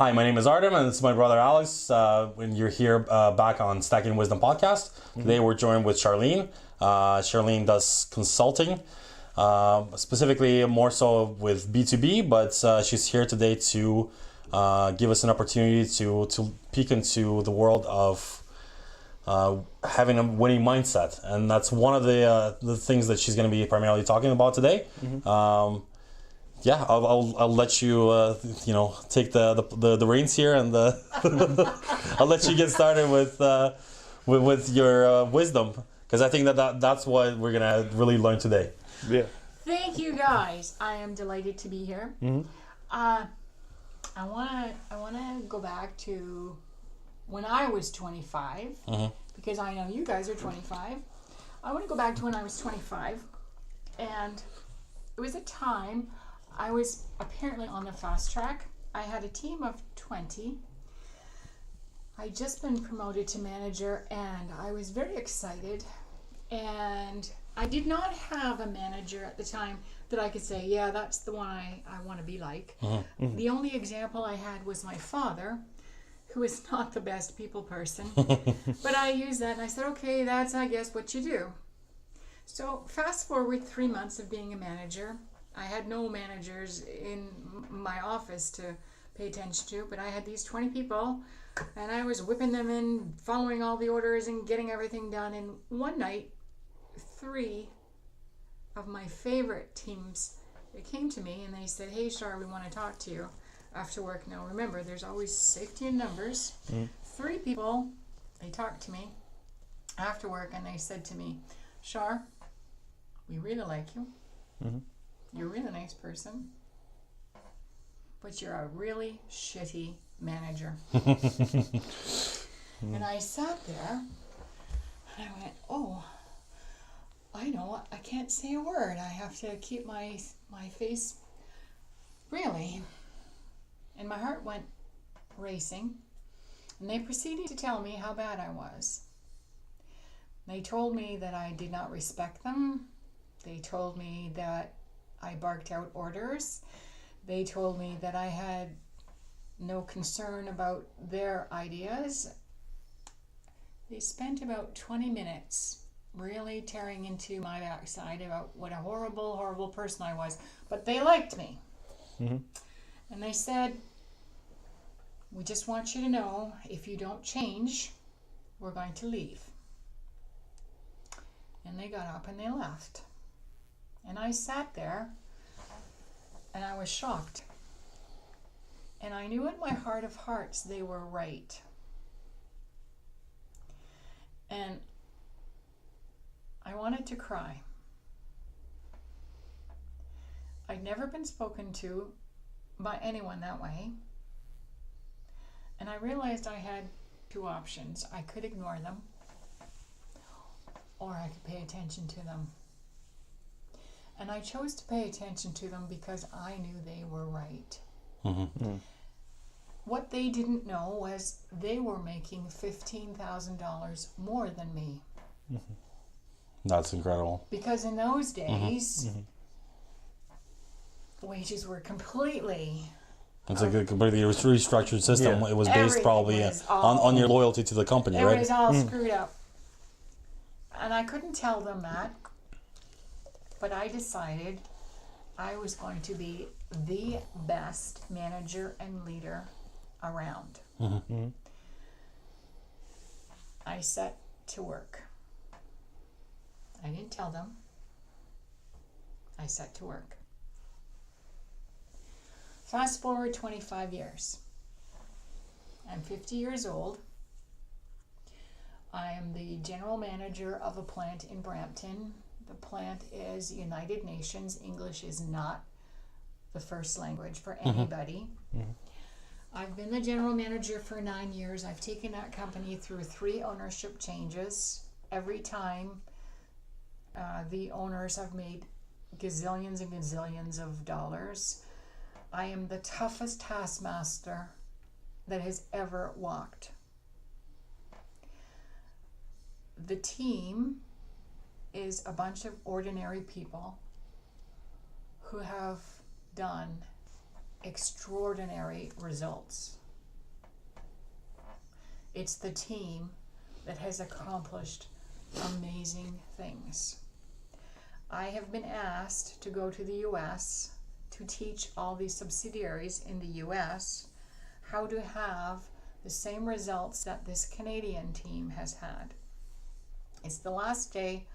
Hi, my name is Artem, and this is my brother Alex. When you're here back on Stacking Wisdom podcast, today we're joined with Charlene. Charlene does consulting, specifically more so with B2B, but she's here today to give us an opportunity to peek into the world of having a winning mindset, and that's one of the things that she's going to be primarily talking about today. I'll let you take the reins here, and I'll let you get started with your wisdom, because I think that's what we're gonna really learn today. Yeah. Thank you, guys. I am delighted to be here. I wanna go back to when I was 25, because I know you guys are 25. I want to go back to when I was 25, and it was a time I was apparently on the fast track. I had a team of 20. I'd just been promoted to manager, and I was very excited. And I did not have a manager at the time that I could say, yeah, that's the one I want to be like. The only example I had was my father, who is not the best people person. But I used that, and I said, okay, that's, I guess, what you do. So fast forward 3 months of being a manager. I had no managers in my office to pay attention to, but I had these 20 people, and I was whipping them in, following all the orders and getting everything done. And one night, 3 of my favorite teams, they came to me and they said, hey, Char, we want to talk to you after work. Now, remember, there's always safety in numbers. 3 people, they talked to me after work, and they said to me, Char, we really like you. You're a really nice person, but you're a really shitty manager. And I sat there, and I went, oh, I know, I can't say a word. I have to keep my face, really. And my heart went racing, and they proceeded to tell me how bad I was. They told me that I did not respect them. They told me that I barked out orders. They told me that I had no concern about their ideas. They spent about 20 minutes really tearing into my backside about what a horrible, horrible person I was. But they liked me. And they said, we just want you to know, if you don't change, we're going to leave. And they got up and they left. And I sat there, and I was shocked. And I knew in my heart of hearts they were right. And I wanted to cry. I'd never been spoken to by anyone that way. And I realized I had 2 options. I could ignore them, or I could pay attention to them. And I chose to pay attention to them because I knew they were right. What they didn't know was they were making $15,000 more than me. That's incredible. Because in those days, wages were completely... It's like a completely restructured system. Yeah. It was based probably on your loyalty to the company, right? It was all screwed up. And I couldn't tell them that. But I decided I was going to be the best manager and leader around. I set to work. I didn't tell them. I set to work. Fast forward 25 years. I'm 50 years old. I am the general manager of a plant in Brampton. The plant is United Nations. English is not the first language for anybody. I've been the general manager for 9 years. I've taken that company through 3 ownership changes. Every time the owners have made gazillions and gazillions of dollars. I am the toughest taskmaster that has ever walked. The team is a bunch of ordinary people who have done extraordinary results. It's the team that has accomplished amazing things. I have been asked to go to the U.S. to teach all these subsidiaries in the U.S. how to have the same results that this Canadian team has had. It's the last day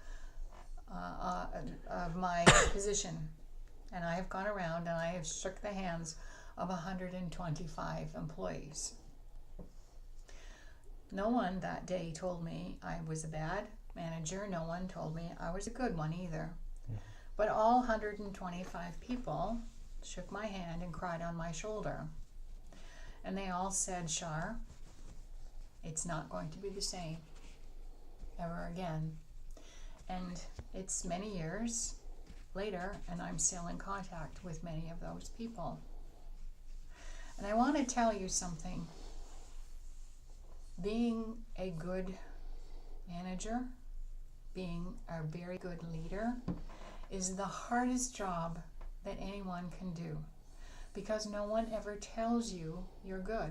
of my position, and I have gone around and I have shook the hands of 125 employees. No one that day told me I was a bad manager. No one told me I was a good one either. But all 125 people shook my hand and cried on my shoulder. And they all said, Char, it's not going to be the same ever again. And it's many years later, and I'm still in contact with many of those people. And I want to tell you something. Being a good manager, being a very good leader, is the hardest job that anyone can do, because no one ever tells you you're good.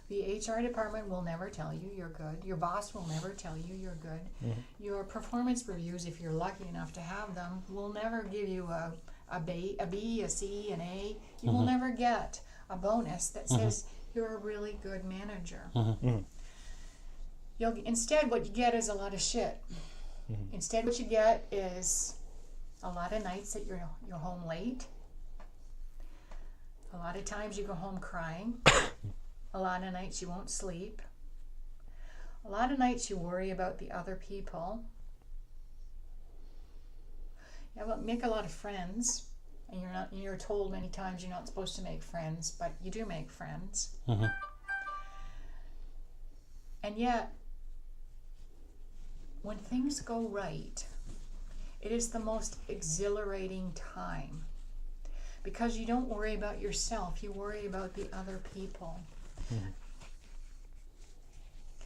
The HR department will never tell you you're good. Your boss will never tell you you're good. Mm-hmm. Your performance reviews, if you're lucky enough to have them, will never give you a B, a C, an A. You will never get a bonus that says you're a really good manager. Instead, what you get is a lot of shit. Instead, what you get is a lot of nights that you're home late. A lot of times you go home crying. A lot of nights you won't sleep. A lot of nights you worry about the other people. You make a lot of friends, and you're told many times you're not supposed to make friends, but you do make friends. And yet, when things go right, it is the most exhilarating time, because you don't worry about yourself, you worry about the other people.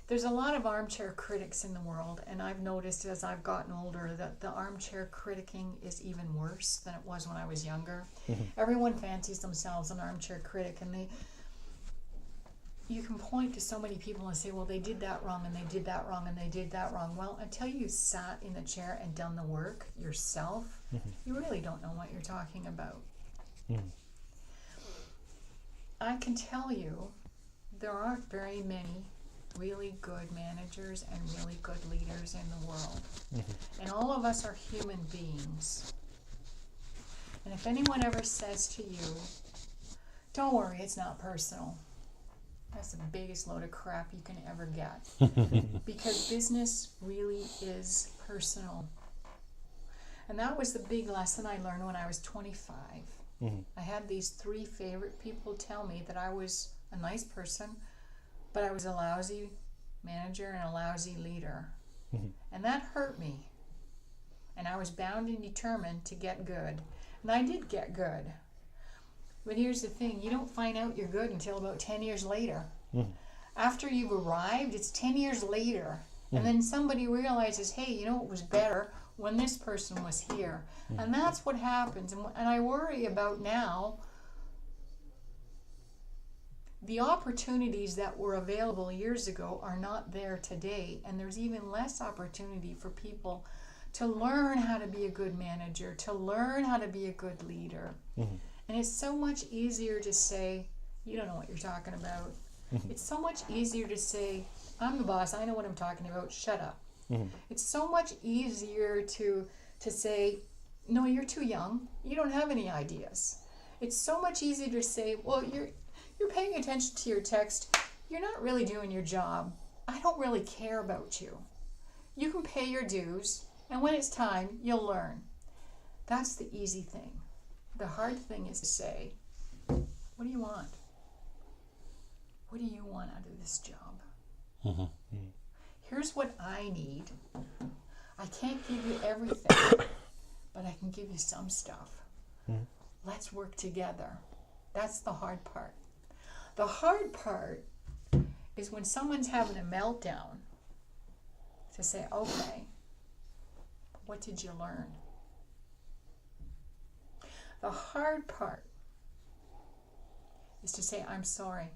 There's a lot of armchair critics in the world, and I've noticed as I've gotten older that the armchair criticking is even worse than it was when I was younger. Everyone fancies themselves an armchair critic, and you can point to so many people and say, well, they did that wrong, and they did that wrong, and they did that wrong. Well, until you sat in the chair and done the work yourself, you really don't know what you're talking about. I can tell you there aren't very many really good managers and really good leaders in the world. And all of us are human beings. And if anyone ever says to you, don't worry, it's not personal, that's the biggest load of crap you can ever get. Because business really is personal. And that was the big lesson I learned when I was 25. I had these 3 favorite people tell me that I was a nice person, but I was a lousy manager and a lousy leader. And that hurt me. And I was bound and determined to get good. And I did get good. But here's the thing, you don't find out you're good until about 10 years later. After you've arrived, it's 10 years later. And then somebody realizes, hey, you know, it was better when this person was here. And that's what happens. And I worry about now the opportunities that were available years ago are not there today. And there's even less opportunity for people to learn how to be a good manager, to learn how to be a good leader. And it's so much easier to say, you don't know what you're talking about. It's so much easier to say, I'm the boss, I know what I'm talking about, shut up. It's so much easier to say, no, you're too young, you don't have any ideas. It's so much easier to say, well, you're paying attention to your text, you're not really doing your job, I don't really care about you. You can pay your dues, and when it's time, you'll learn. That's the easy thing. The hard thing is to say, what do you want? What do you want out of this job? Here's what I need. I can't give you everything, but I can give you some stuff. Let's work together. That's the hard part. The hard part is when someone's having a meltdown, to say, okay, what did you learn? The hard part is to say, I'm sorry,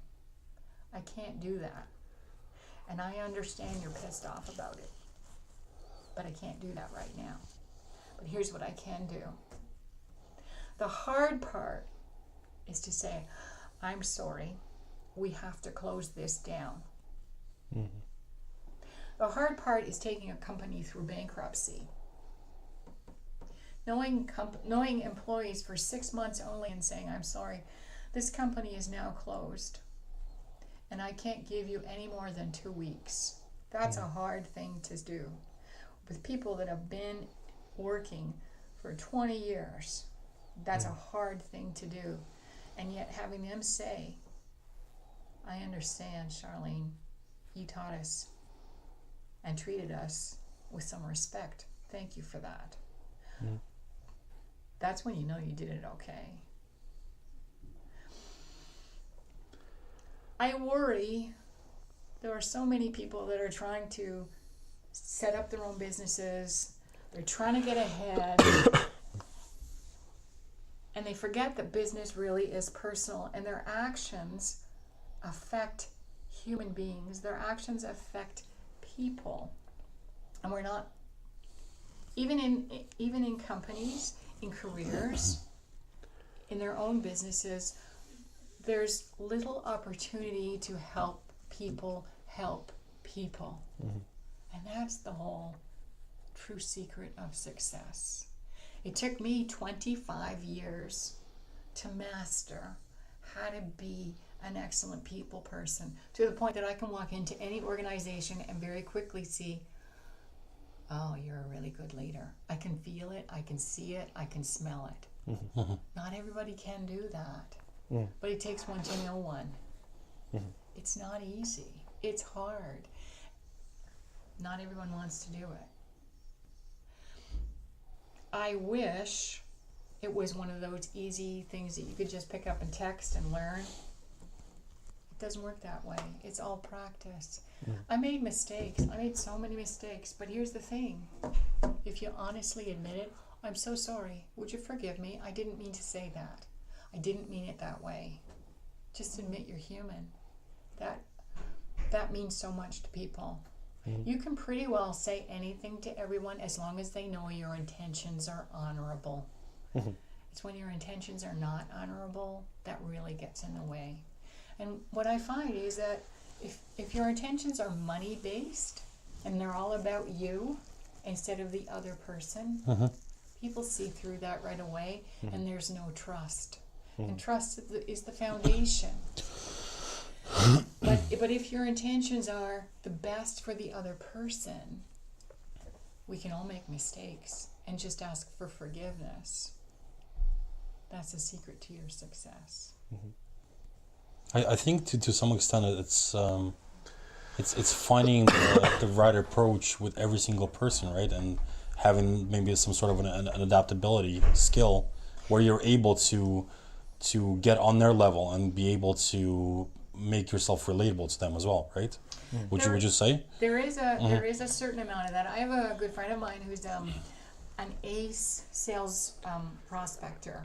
I can't do that. And I understand you're pissed off about it. But I can't do that right now. But here's what I can do. The hard part is to say, I'm sorry, we have to close this down. Mm-hmm. The hard part is taking a company through bankruptcy. Knowing employees for 6 months only and saying, I'm sorry, this company is now closed and I can't give you any more than 2 weeks. That's a hard thing to do. With people that have been working for 20 years, that's a hard thing to do. And yet having them say, I understand, Charlene, you taught us and treated us with some respect. Thank you for that. Mm. That's when you know you did it okay. I worry there are so many people that are trying to set up their own businesses. They're trying to get ahead. And they forget that business really is personal, and their actions affect human beings. Their actions affect people. And we're not, even in companies, in careers, in their own businesses, there's little opportunity to help people. Mm-hmm. And that's the whole true secret of success. It took me 25 years to master how to be an excellent people person, to the point that I can walk into any organization and very quickly see, oh, you're a really good leader. I can feel it, I can see it, I can smell it. Mm-hmm. Not everybody can do that, but it takes one to know one. Mm-hmm. It's not easy. It's hard. Not everyone wants to do it. I wish it was one of those easy things that you could just pick up and text and learn. It doesn't work that way. It's all practice. I made mistakes. I made so many mistakes. But here's the thing. If you honestly admit it, I'm so sorry. Would you forgive me? I didn't mean to say that. I didn't mean it that way. Just admit you're human. That means so much to people. You can pretty well say anything to everyone as long as they know your intentions are honorable. Mm-hmm. It's when your intentions are not honorable that really gets in the way. And what I find is that if your intentions are money-based and they're all about you instead of the other person, people see through that right away, and there's no trust. And trust is the foundation. But if your intentions are the best for the other person, we can all make mistakes and just ask for forgiveness. That's the secret to your success. I think to some extent it's finding the right approach with every single person, right? And having maybe some sort of an adaptability skill where you're able to get on their level and be able to make yourself relatable to them as well, right? Would you say? There is a certain amount of that. I have a good friend of mine who's an ace sales prospector.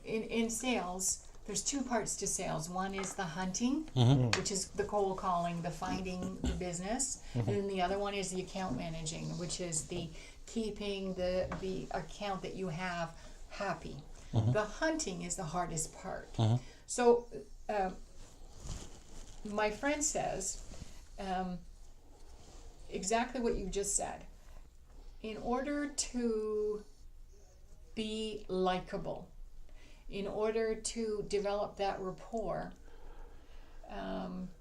In sales, there's two parts to sales. One is the hunting, which is the cold calling, the finding the business, and then the other one is the account managing, which is the keeping the account that you have happy. The hunting is the hardest part. So my friend says exactly what you just said. In order to be likable, in order to develop that rapport,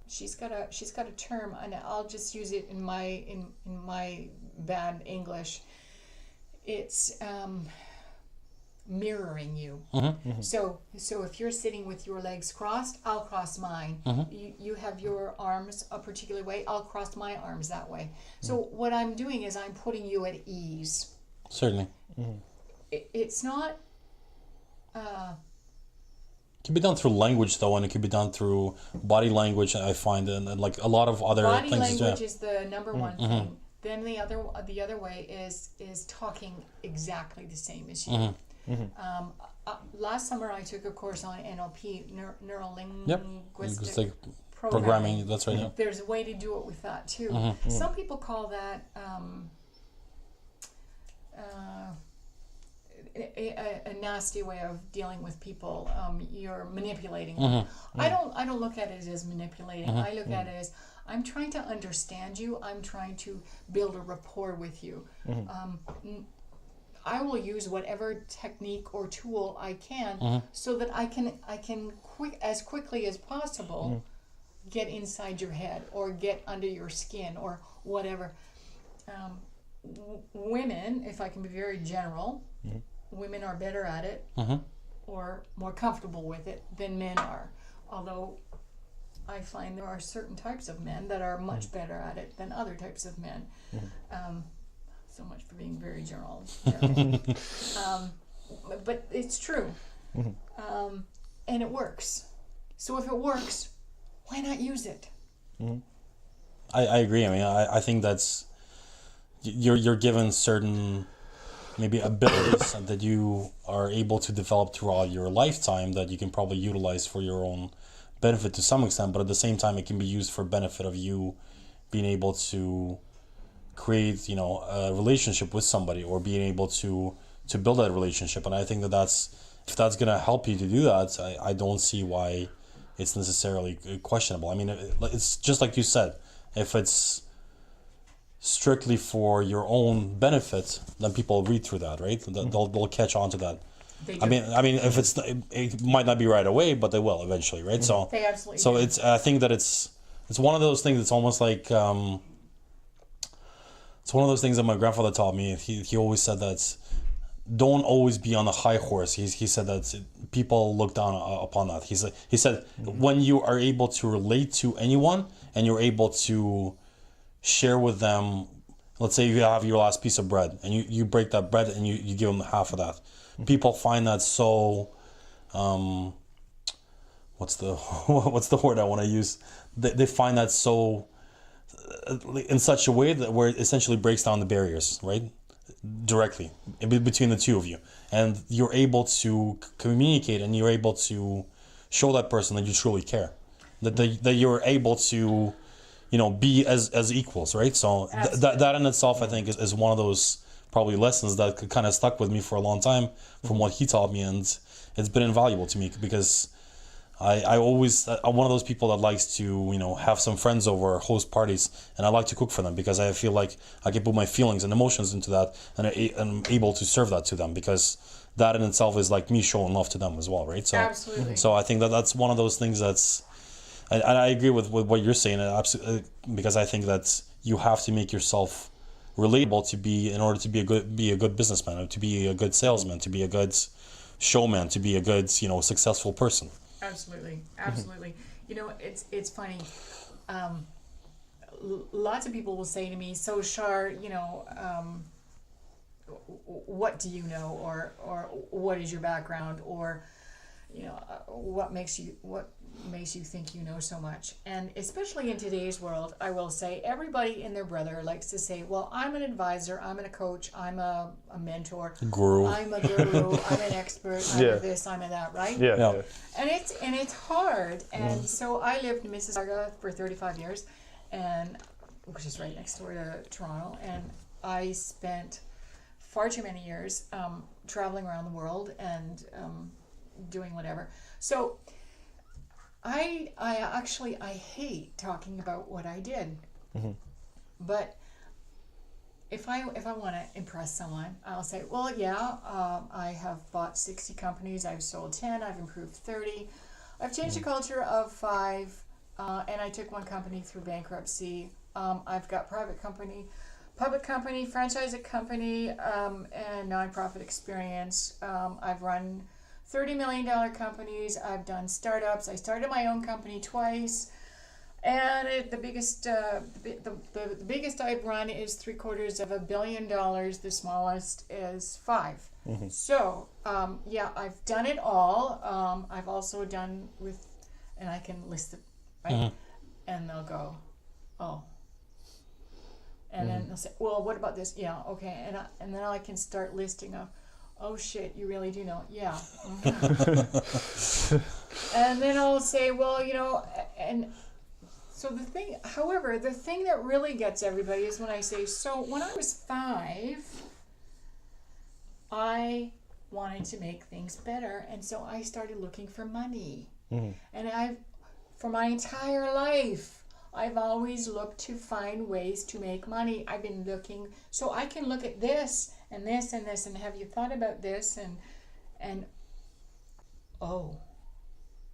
she's got a term, and I'll just use it in my bad English. It's mirroring you. So if you're sitting with your legs crossed, I'll cross mine. You have your arms a particular way, I'll cross my arms that way. So what I'm doing is I'm putting you at ease. Certainly. It's not it can be done through language though, and it can be done through body language, I find, and like a lot of other body things. Body language is the number one thing. Then the other way is talking exactly the same as you. Last summer I took a course on NLP, neuro linguistic Programming, that's right. Yeah. There's a way to do it with that too. Some people call that a nasty way of dealing with people. You're manipulating them. I don't look at it as manipulating. I look at it as I'm trying to understand you. I'm trying to build a rapport with you. I will use whatever technique or tool I can so that I can as quickly as possible get inside your head or get under your skin or whatever. Women, if I can be very general, women are better at it or more comfortable with it than men are. Although I find there are certain types of men that are much better at it than other types of men. So much for being very general. But it's true. And it works. So if it works, why not use it? I agree. I mean, I think that's you're given certain maybe abilities that you are able to develop throughout your lifetime that you can probably utilize for your own benefit to some extent, but at the same time it can be used for benefit of you being able to create, you know, a relationship with somebody or being able to build that relationship. And I think if that's going to help you to do that, I don't see why it's necessarily questionable. I mean, it's just like you said, if it's strictly for your own benefit, then people read through that, right? They'll catch on to that. I mean, if it might not be right away, but they will eventually, right? So they absolutely. So do. I think that it's one of those things. It's almost like it's one of those things that my grandfather taught me. He always said that don't always be on the high horse. He said that people look down upon that. He said when you are able to relate to anyone and you're able to share with them, let's say you have your last piece of bread and you break that bread and you give them half of that. People find that so what's the word I want to use? They find that so in such a way that where it essentially breaks down the barriers, right? Directly between the two of you, and you're able to communicate and you're able to show that person that you truly care, that you're able to, you know, be as equals, right? So that in itself, I think, is one of those probably lessons that kind of stuck with me for a long time from what he taught me, and it's been invaluable to me because I'm one of those people that likes to, you know, have some friends over, host parties, and I like to cook for them because I feel like I can put my feelings and emotions into that, and I'm able to serve that to them because that in itself is like me showing love to them as well, right? So, absolutely. So I think that's one of those things that's, and I agree with what you're saying, absolutely, because I think that you have to make yourself relatable in order to be a good businessman, to be a good salesman, to be a good showman, to be a good, you know, successful person. Absolutely. You know, it's funny. Lots of people will say to me, "So, Char, you know, what do you know, or what is your background, or you know, what makes you think you know so much?" And especially in today's world, I will say everybody and their brother likes to say, "Well, I'm an advisor, I'm a coach, I'm a mentor, Guru. I'm a guru, I'm an expert, I'm a this, I'm a that," right? Yeah. And it's hard. And so I lived in Mississauga for 35 years, and which is right next door to Toronto, and I spent far too many years traveling around the world and doing whatever. So I hate talking about what I did, but if I want to impress someone, I'll say, well, yeah, I have bought 60 companies, I've sold 10, I've improved 30, I've changed the culture of 5, and I took one company through bankruptcy. I've got private company, public company, franchise company, and nonprofit experience. I've run $30 million companies. I've done startups. I started my own company twice, and the biggest I've run is $750 million. The smallest is 5. So yeah, I've done it all. I've also done with, and I can list it, right? And they'll go, oh. And then they'll say, well, what about this? Yeah, okay. And then I can start listing off, oh shit, you really do know? Yeah. And then I'll say, well, you know, and So the thing, however, the thing that really gets everybody is when I say, so when I was 5, I wanted to make things better, and so I started looking for money. And for my entire life, I've always looked to find ways to make money. I've been looking, so I can look at this and this and this, and have you thought about this? And oh,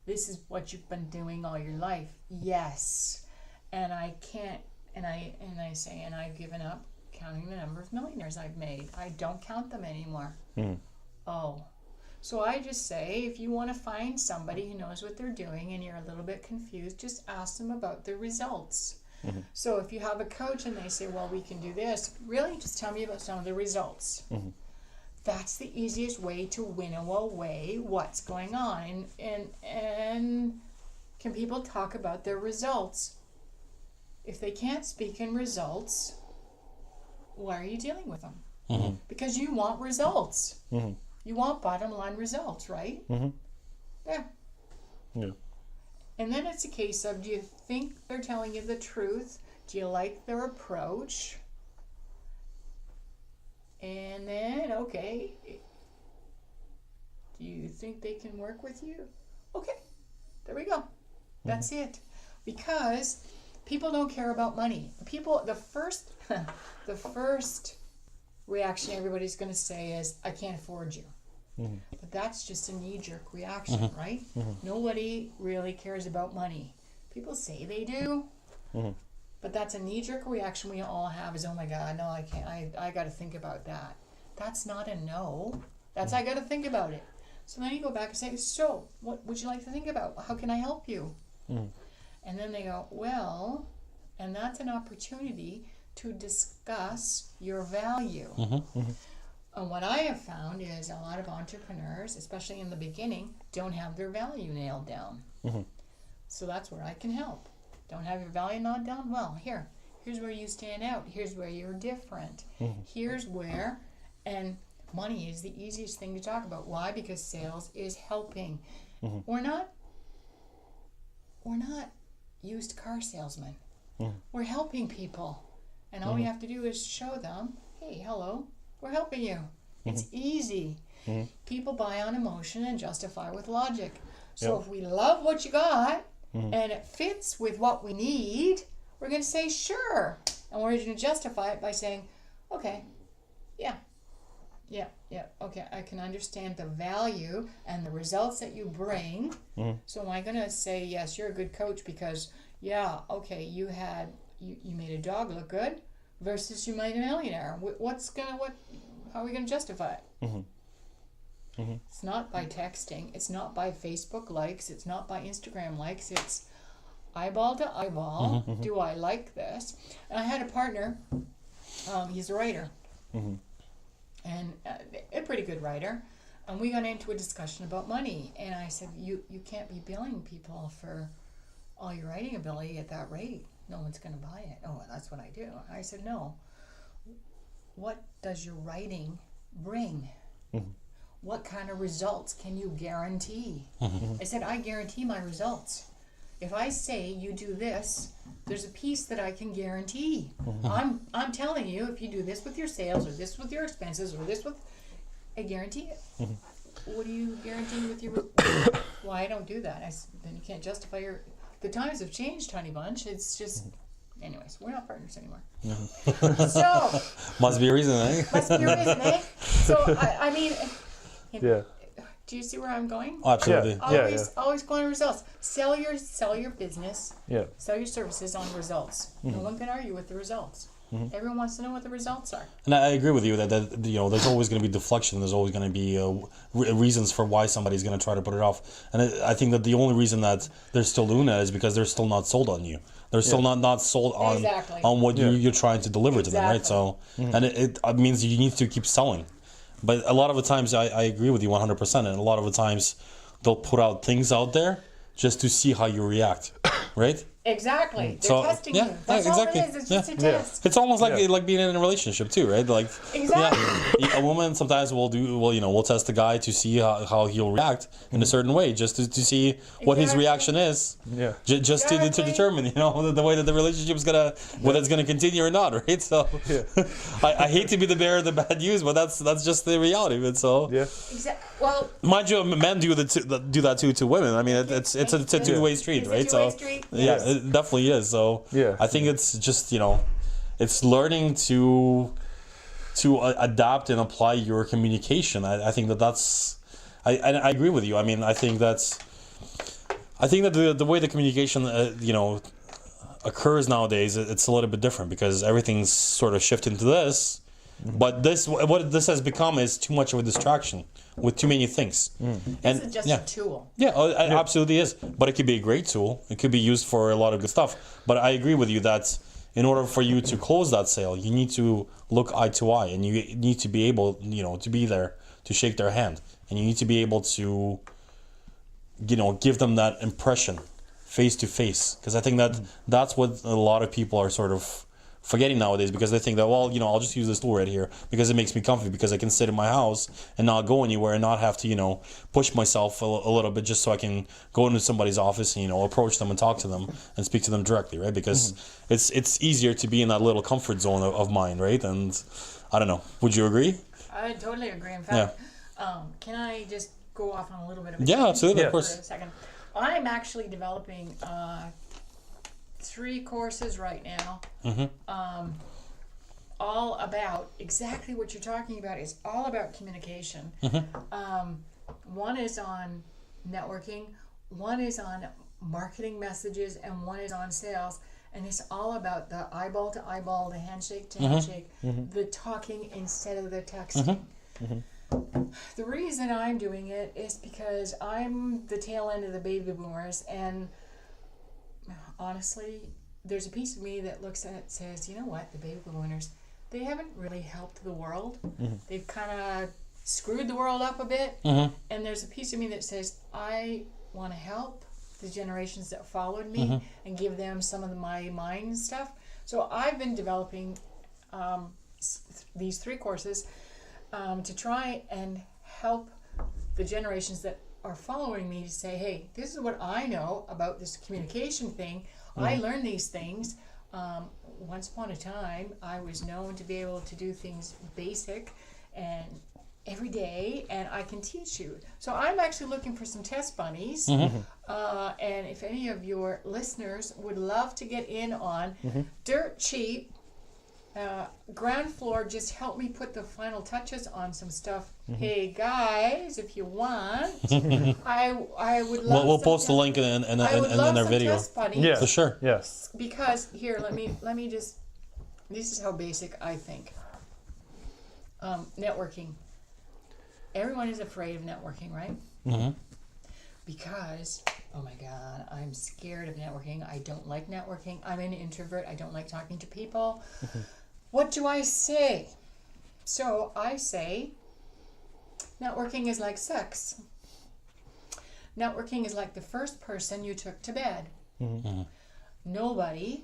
this is what you've been doing all your life. Yes. And I can't, and I say, and I've given up counting the number of millionaires I've made. I don't count them anymore. Oh. So I just say, if you want to find somebody who knows what they're doing and you're a little bit confused, just ask them about their results. So if you have a coach and they say, well, we can do this, really just tell me about some of the results. That's the easiest way to winnow away what's going on. And can people talk about their results? If they can't speak in results, why are you dealing with them? Because you want results. You want bottom line results, right? Yeah. And then it's a case of, do you think they're telling you the truth? Do you like their approach? And then, okay, do you think they can work with you? Okay, there we go. That's it. Because people don't care about money. People, the first reaction everybody's going to say is, I can't afford you. But that's just a knee-jerk reaction, right? Nobody really cares about money. People say they do, but that's a knee-jerk reaction we all have is, oh my God, no, I can't. I got to think about that. That's not a no. That's I got to think about it. So then you go back and say, so what would you like to think about? How can I help you? And then they go, well, and that's an opportunity to discuss your value. And what I have found is a lot of entrepreneurs, especially in the beginning, don't have their value nailed down. So that's where I can help. Don't have your value nailed down? Well, here's where you stand out. Here's where you're different. Here's where, and money is the easiest thing to talk about. Why? Because sales is helping. We're not used car salesmen. We're helping people. And all we have to do is show them, hey, hello, we're helping you. It's easy. People buy on emotion and justify with logic. So if we love what you got and it fits with what we need, we're going to say sure. And we're going to justify it by saying, okay, yeah, okay, I can understand the value and the results that you bring. So am I going to say, yes, you're a good coach because, yeah, okay, you made a dog look good versus you made a millionaire. How are we going to justify it? It's not by texting. It's not by Facebook likes. It's not by Instagram likes. It's eyeball to eyeball. Do I like this? And I had a partner. He's a writer. And a pretty good writer. And we got into a discussion about money. And I said, you can't be billing people for all your writing ability at that rate. No one's going to buy it. Oh, that's what I do. I said, no. What does your writing bring? What kind of results can you guarantee? I said, I guarantee my results. If I say you do this, there's a piece that I can guarantee. I'm telling you, if you do this with your sales or this with your expenses or this with, I guarantee it. What do you guarantee with your? Why I don't do that? Then you can't justify your. The times have changed, honey bunch. It's just. Anyways, we're not partners anymore. So must be a reason, eh? Must be a reason, eh? So I mean, do you see where I'm going? Oh, absolutely. Always go on results. Sell your business. Sell your services on results. No one can argue with the results. Everyone wants to know what the results are. And I agree with you that there's always going to be deflection. There's always going to be reasons for why somebody's going to try to put it off. And I think that the only reason that they're still doing that is because they're still not sold on you. They're still not sold on what you're trying to deliver to them, right? So, and it means you need to keep selling. But a lot of the times, I agree with you 100%. And a lot of the times, they'll put out things out there just to see how you react, right? Exactly. They're So, testing yeah, you. That's yeah, all exactly. it is. It's just a Yeah. test. It's almost like being in a relationship too, right? Like Exactly. a woman sometimes will test the guy to see how he'll react in a certain way, just to see what his Exactly. reaction is. Yeah. Just to Exactly. determine, the way that the relationship's gonna, whether it's gonna continue or not, right? So, I hate to be the bearer of the bad news, but that's just the reality of it. So, Yeah. Well, mind you, men do that too to women. I mean, it's a two-way street, It's a right? two-way So, street. yeah, Yes. it definitely is. So, Yeah. I think it's just it's learning to adapt and apply your communication. I think that's I agree with you. I mean, I think that the way the communication occurs nowadays, it's a little bit different because everything's sort of shifting to this. But what this has become is too much of a distraction with too many things. this is just a tool. Yeah, it absolutely is. But it could be a great tool. It could be used for a lot of good stuff. But I agree with you that in order for you to close that sale, you need to look eye to eye, and you need to be able, to be there to shake their hand, and you need to be able to, give them that impression face to face. Because I think that's what a lot of people are sort of forgetting nowadays, because they think that, well, I'll just use this tool right here because it makes me comfy, because I can sit in my house and not go anywhere and not have to, push myself a little bit just so I can go into somebody's office and, approach them and talk to them and speak to them directly, right? Because it's easier to be in that little comfort zone of mine, right? And I don't know. Would you agree? I totally agree. In fact, can I just go off on a little bit of a Yeah, absolutely, Yeah. of for course. a second? I'm actually developing 3 courses right now, all about exactly what you're talking about. It's all about communication. One is on networking, one is on marketing messages, and one is on sales. And it's all about the eyeball to eyeball, the handshake to handshake, the talking instead of the texting. The reason I'm doing it is because I'm the tail end of the baby boomers, and honestly, there's a piece of me that looks at it and says, you know what, the baby boomers, they haven't really helped the world. They've kind of screwed the world up a bit. And there's a piece of me that says, I want to help the generations that followed me and give them some of my mind stuff. So I've been developing these 3 courses to try and help the generations that are following me to say, hey, this is what I know about this communication thing. I learned these things. Once upon a time, I was known to be able to do things basic and every day, and I can teach you. So I'm actually looking for some test bunnies. And if any of your listeners would love to get in on dirt cheap, ground floor, just help me put the final touches on some stuff. Hey guys, if you want, I would love. We'll post the link in our video. Test bunnies. Yeah. For sure. Yes. Because here, let me just. This is how basic I think. Networking. Everyone is afraid of networking, right? Because, oh my God, I'm scared of networking. I don't like networking. I'm an introvert. I don't like talking to people. What do I say? So I say, networking is like sex. Networking is like the first person you took to bed. Nobody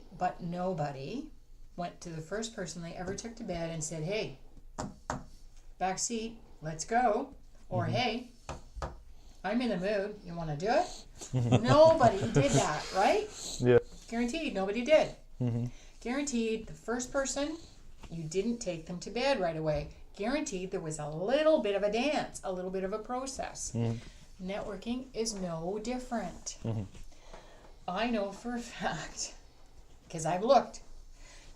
went to the first person they ever took to bed and said, hey, back seat, let's go. Or, hey, I'm in the mood. You want to do it? Nobody did that, right? Yeah. Guaranteed, nobody did. Guaranteed, the first person, you didn't take them to bed right away. Guaranteed, there was a little bit of a dance, a little bit of a process. Networking is no different. I know for a fact, because I've looked,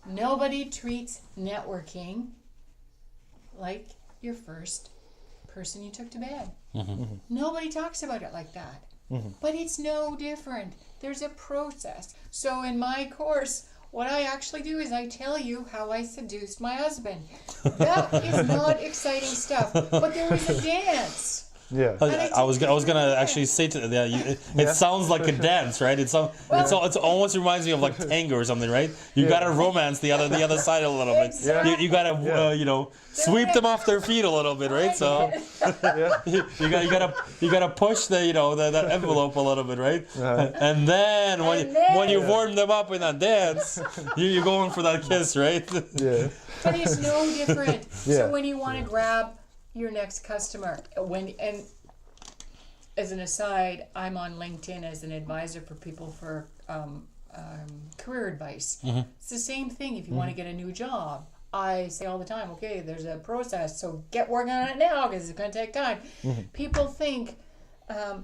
nobody treats networking like your first person you took to bed. Nobody talks about it like that. But it's no different. There's a process. So in my course, what I actually do is I tell you how I seduced my husband. That is not exciting stuff. But there was a dance. Yeah. I was gonna actually say to it sounds like a dance, right? It's almost reminds me of like tango or something, right? You gotta romance the other side a little bit. Exactly. You gotta sweep them off their feet a little bit, right? So you gotta push the envelope a little bit, right? And then when you warm them up in that dance, you're going for that kiss, right? Yeah. But it's no different. Yeah. So when you want to grab your next customer, and as an aside, I'm on LinkedIn as an advisor for people for career advice. It's the same thing. If you want to get a new job, I say all the time, okay, there's a process, so get working on it now because it's going to take time. People think, I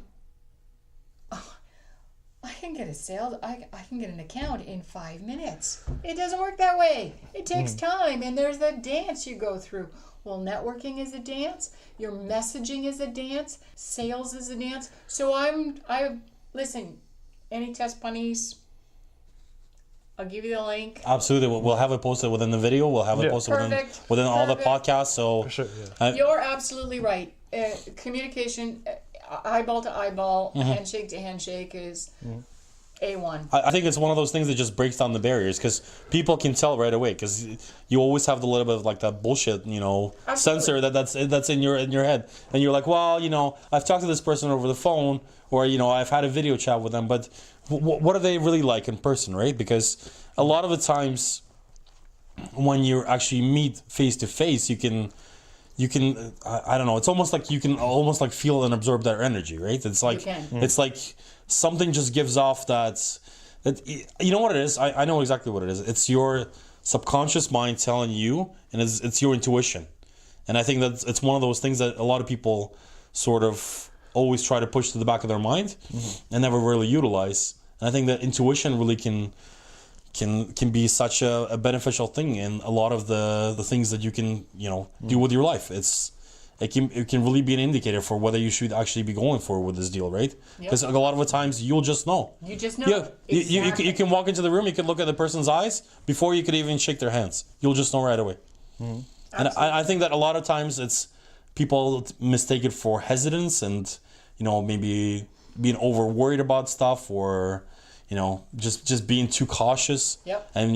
can get a sales, I can get an account in 5 minutes. It doesn't work that way. It takes time, and there's that dance you go through. Well, networking is a dance. Your messaging is a dance. Sales is a dance. So listen, any test bunnies, I'll give you the link. Absolutely. We'll have it posted within the video. We'll have it posted within all the podcasts. So For sure, yeah. You're absolutely right. Communication, eyeball to eyeball, handshake to handshake is A1. I think it's one of those things that just breaks down the barriers because people can tell right away because you always have the little bit of like that bullshit, sensor that's in your head, and you're like, well, I've talked to this person over the phone, or I've had a video chat with them, but what are they really like in person, right? Because a lot of the times when you actually meet face to face, you can I don't know, it's almost like you can almost like feel and absorb their energy, right? It's like it's like something just gives off that you know what it is? I know exactly what it is. It's your subconscious mind telling you, and it's your intuition. And I think that it's one of those things that a lot of people sort of always try to push to the back of their mind and never really utilize. And I think that intuition really can be such a beneficial thing in a lot of the things that you can do with your life. It can really be an indicator for whether you should actually be going forward with this deal, right? Because a lot of the times you'll just know. You just know. Yeah, Exactly. you can walk into the room, you can look at the person's eyes before you could even shake their hands. You'll just know right away. And I think that a lot of times it's people mistake it for hesitance and maybe being over worried about stuff or just being too cautious. Yep. And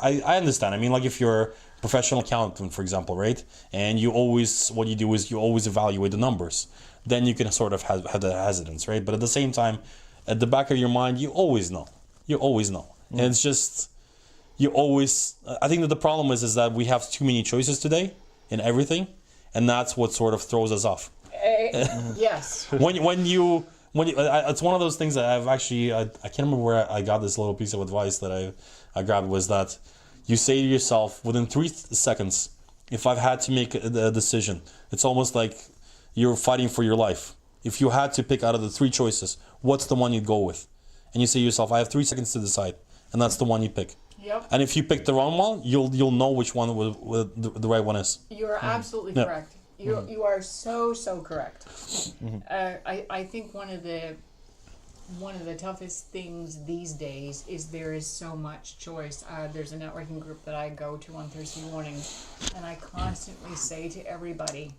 I understand. I mean, like if you're a professional accountant, for example, right? And what you do is you always evaluate the numbers. Then you can sort of have that hesitance, right? But at the same time, at the back of your mind, you always know. And it's just, I think that the problem is that we have too many choices today in everything. And that's what sort of throws us off. Yes. It's one of those things that I've actually, I can't remember where I got this little piece of advice that I grabbed, was that you say to yourself within 3 seconds, if I've had to make a decision, it's almost like you're fighting for your life. If you had to pick out of the 3 choices, what's the one you'd go with? And you say to yourself, I have 3 seconds to decide, and that's the one you pick. Yep. And if you pick the wrong one, you'll know which one the right one is. You are absolutely correct. You are so correct. I think one of the toughest things these days is there is so much choice. There's a networking group that I go to on Thursday mornings, and I constantly say to everybody,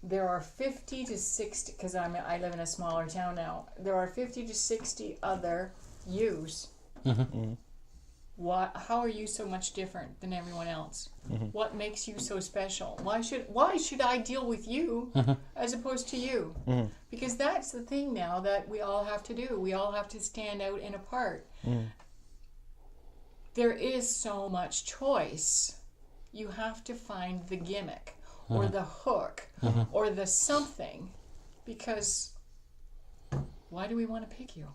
there are 50 to 60, because I live in a smaller town now, there are 50 to 60 other yous. How are you so much different than everyone else? What makes you so special? Why should I deal with you as opposed to you? Because that's the thing now that we all have to do. We all have to stand out and apart. There is so much choice. You have to find the gimmick or the hook or the something, because why do we want to pick you?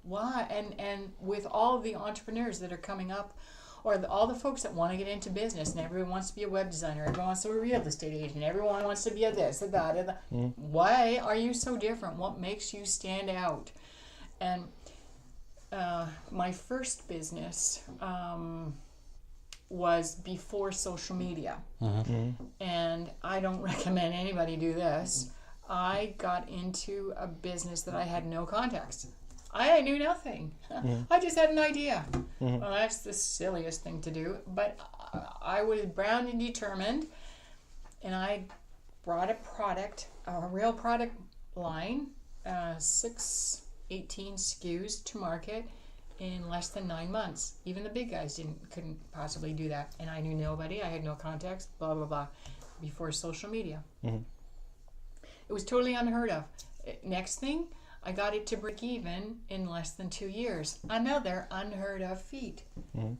Why? And with all the entrepreneurs that are coming up, or all the folks that want to get into business, and everyone wants to be a web designer, everyone wants to be a real estate agent, everyone wants to be a this, a that, a that. Why are you so different? What makes you stand out? And my first business was before social media. And I don't recommend anybody do this. I got into a business that I had no contacts. I knew nothing. I just had an idea. Well, that's the silliest thing to do. But I was bound and determined, and I brought a real product line, 18 SKUs to market in less than 9 months. Even the big guys couldn't possibly do that. And I knew nobody. I had no contacts, blah, blah, blah, before social media. Mm-hmm. It was totally unheard of. Next thing, I got it to break even in less than 2 years. Another unheard of feat. Mm-hmm.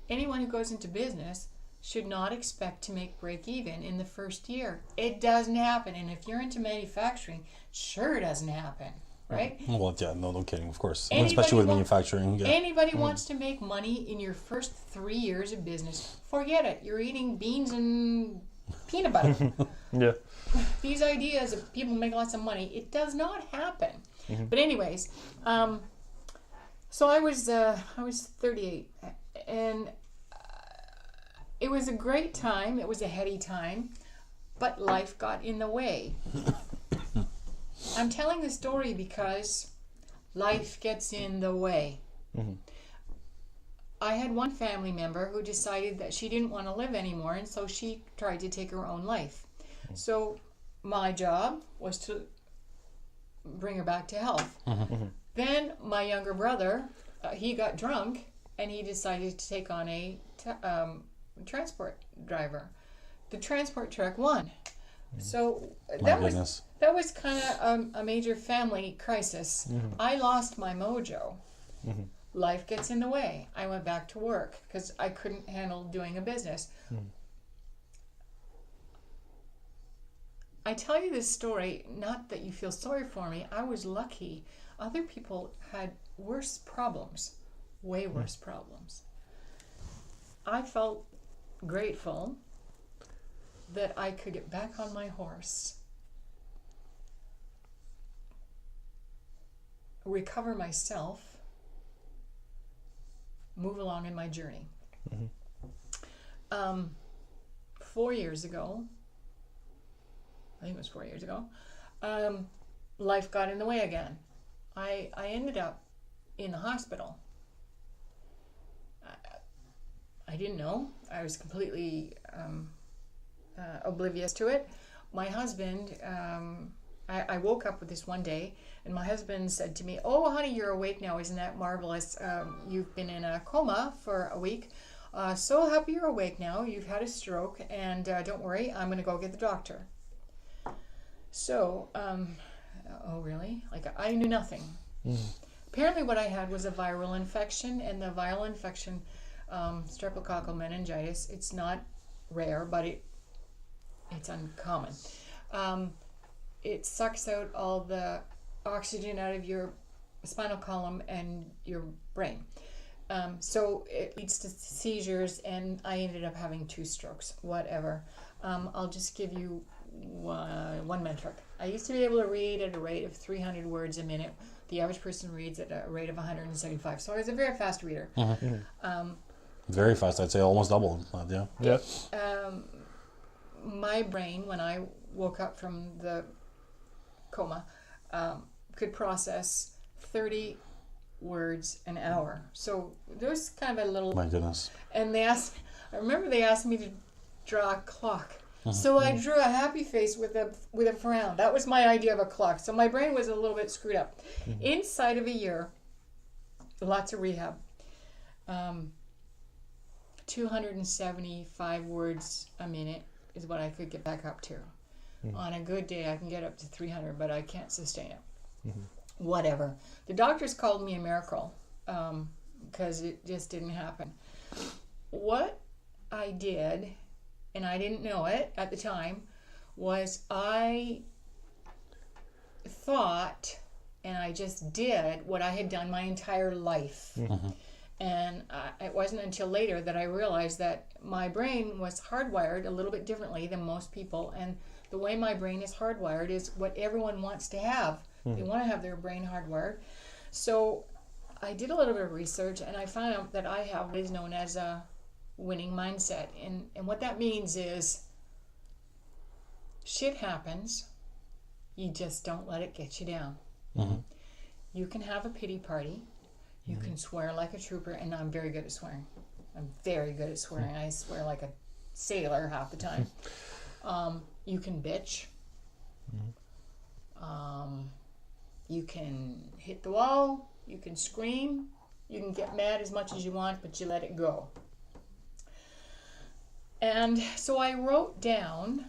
Anyone who goes into business should not expect to make break even in the first year. It doesn't happen. And if you're into manufacturing, sure doesn't happen, right? Well, yeah, no kidding, of course. Anybody Especially with wa- manufacturing. Yeah. Anybody wants to make money in your first 3 years of business, forget it. You're eating beans and peanut butter. Yeah. These ideas of people make lots of money, it does not happen. Mm-hmm. But anyways, so I was 38, and it was a great time. It was a heady time, but life got in the way. I'm telling the story because life gets in the way. Mm-hmm. I had one family member who decided that she didn't want to live anymore, and so she tried to take her own life. So my job was to bring her back to health. Mm-hmm. Then my younger brother, he got drunk, and he decided to take on a transport driver. The transport truck won. So that was kind of a major family crisis. Mm-hmm. I lost my mojo. Mm-hmm. Life gets in the way. I went back to work because I couldn't handle doing a business. Mm-hmm. I tell you this story, not that you feel sorry for me. I was lucky. Other people had worse problems, way worse problems. I felt grateful that I could get back on my horse, recover myself, move along in my journey. Mm-hmm. 4 years ago, I think it was 4 years ago, life got in the way again. I ended up in the hospital. I didn't know. I was completely oblivious to it. My husband, I woke up with this one day, and my husband said to me, "Oh, honey, you're awake now. Isn't that marvelous? You've been in a coma for a week. So happy you're awake now. You've had a stroke, and don't worry, I'm going to go get the doctor." So, oh really? Like, I knew nothing. Mm-hmm. Apparently what I had was a viral infection, and the viral infection, streptococcal meningitis, it's not rare, but it's uncommon. It sucks out all the oxygen out of your spinal column and your brain. So it leads to seizures, and I ended up having 2 strokes, whatever. I'll just give you one metric. I used to be able to read at a rate of 300 words a minute. The average person reads at a rate of 175. So I was a very fast reader. Mm-hmm. Very fast, I'd say almost double. Yeah. Yeah. My brain, when I woke up from the coma, could process 30 words an hour. So there was kind of a little... My goodness. And I remember they asked me to draw a clock. So I drew a happy face with a frown. That was my idea of a clock. So my brain was a little bit screwed up. Inside of a year, lots of rehab. 275 words a minute is what I could get back up to. On a good day, I can get up to 300, but I can't sustain it. Whatever. The doctors called me a miracle because it just didn't happen. What I did, and I didn't know it at the time, was I thought, and I just did what I had done my entire life. And it wasn't until later that I realized that my brain was hardwired a little bit differently than most people. And the way my brain is hardwired is what everyone wants to have. They want to have their brain hardwired. So I did a little bit of research, and I found out that I have what is known as a winning mindset. And what that means is shit happens. You just don't let it get you down. You can have a pity party. You can swear like a trooper, and I'm very good at swearing. I'm very good at swearing. I swear like a sailor half the time. You can bitch. You can hit the wall. You can scream. You can get mad as much as you want, but you let it go. And so I wrote down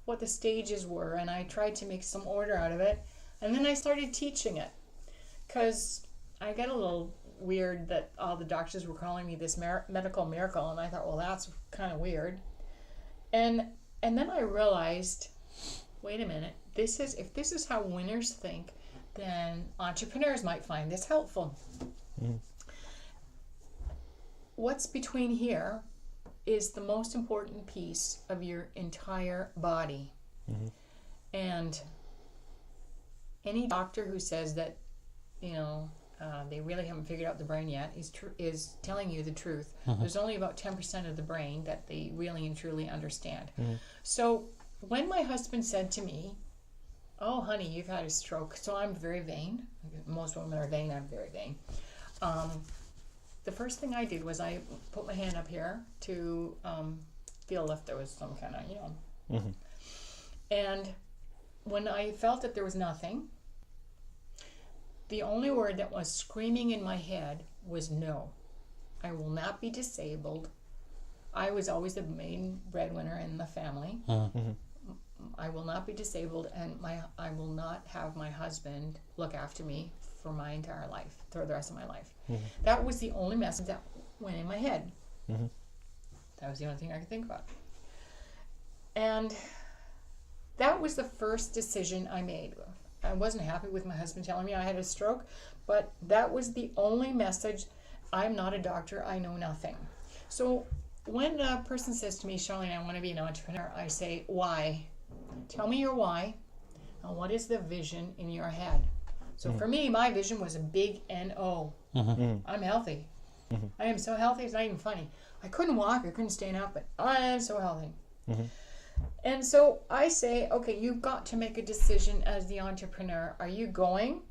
what the stages were, and I tried to make some order out of it. And then I started teaching it, because I got a little weird that all the doctors were calling me this medical miracle, and I thought, well, that's kind of weird. And then I realized, wait a minute, if this is how winners think, then entrepreneurs might find this helpful. What's between here is the most important piece of your entire body. And any doctor who says that, they really haven't figured out the brain yet is telling you the truth. There's only about 10% of the brain that they really and truly understand. So when my husband said to me, oh, honey, you've had a stroke. So I'm very vain. Most women are vain. I'm very vain. The first thing I did was I put my hand up here to feel if there was some kind of, And when I felt that there was nothing, the only word that was screaming in my head was no. I will not be disabled. I was always the main breadwinner in the family. I will not be disabled, and I will not have my husband look after me for my entire life, for the rest of my life. That was the only message that went in my head. That was the only thing I could think about. And that was the first decision I made. I wasn't happy with my husband telling me I had a stroke, but that was the only message. I'm not a doctor. I know nothing. So when a person says to me, Charlene, I want to be an entrepreneur, I say, why? Tell me your why, and what is the vision in your head? So for me, my vision was a big N-O. I'm healthy. I am so healthy, it's not even funny. I couldn't walk, I couldn't stand up, but I am so healthy. And so I say, okay, you've got to make a decision as the entrepreneur. Are you going?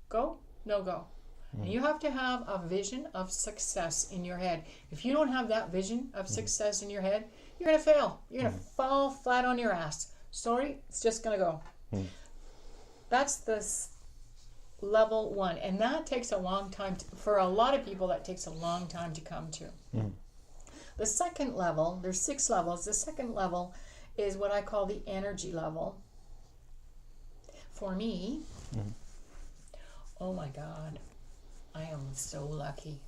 Go? No go. And you have to have a vision of success in your head. If you don't have that vision of success in your head, you're going to fail. You're going to fall flat on your ass. Sorry, it's just going to go. That's the level one. And that takes a long time. For a lot of people, that takes a long time to come to. The second level, there's 6 levels. The second level is what I call the energy level. For me, oh my God, I am so lucky.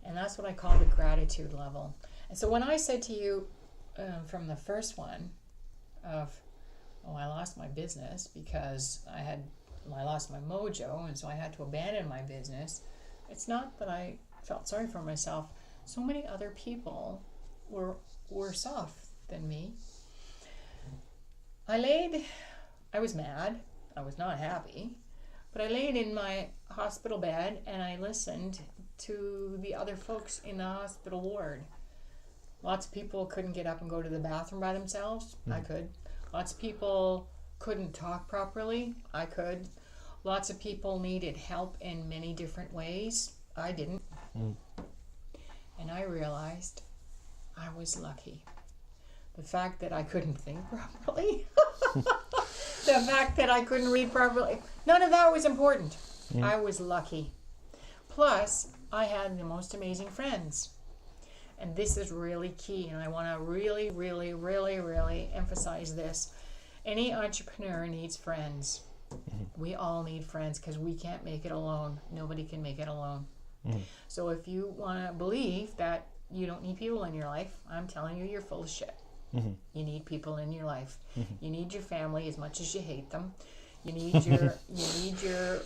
And that's what I call the gratitude level. And so when I said to you from the first one of, I lost my business because I lost my mojo, and so I had to abandon my business, it's not that I felt sorry for myself. So many other people were worse off than me. I was mad. I was not happy. But I laid in my hospital bed and I listened to the other folks in the hospital ward. Lots of people couldn't get up and go to the bathroom by themselves. I could. Lots of people couldn't talk properly. I could. Lots of people needed help in many different ways. I didn't. And I realized I was lucky. The fact that I couldn't think properly, the fact that I couldn't read properly, none of that was important. I was lucky. Plus, I had the most amazing friends. And this is really key, and I want to really, really, really, really emphasize this. Any entrepreneur needs friends. We all need friends because we can't make it alone. Nobody can make it alone. So if you want to believe that you don't need people in your life, I'm telling you, you're full of shit. You need people in your life. You need your family as much as you hate them. You need your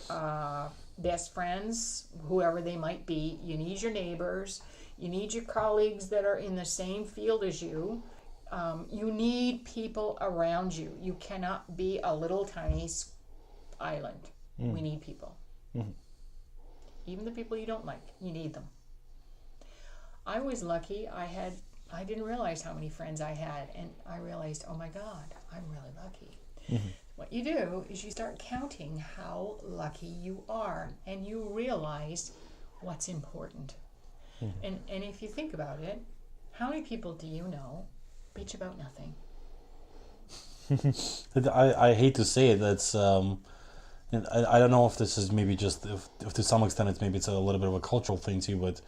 best friends, whoever they might be. You need your neighbors. You need your colleagues that are in the same field as you. You need people around you. You cannot be a little tiny island. We need people. Even the people you don't like, you need them. I was lucky. I didn't realize how many friends I had, and I realized, oh my God, I'm really lucky. What you do is you start counting how lucky you are, and you realize what's important. And if you think about it, how many people do you know Bitch about nothing. I hate to say it. That's and I don't know if this is maybe just if to some extent it's a little bit of a cultural thing too. But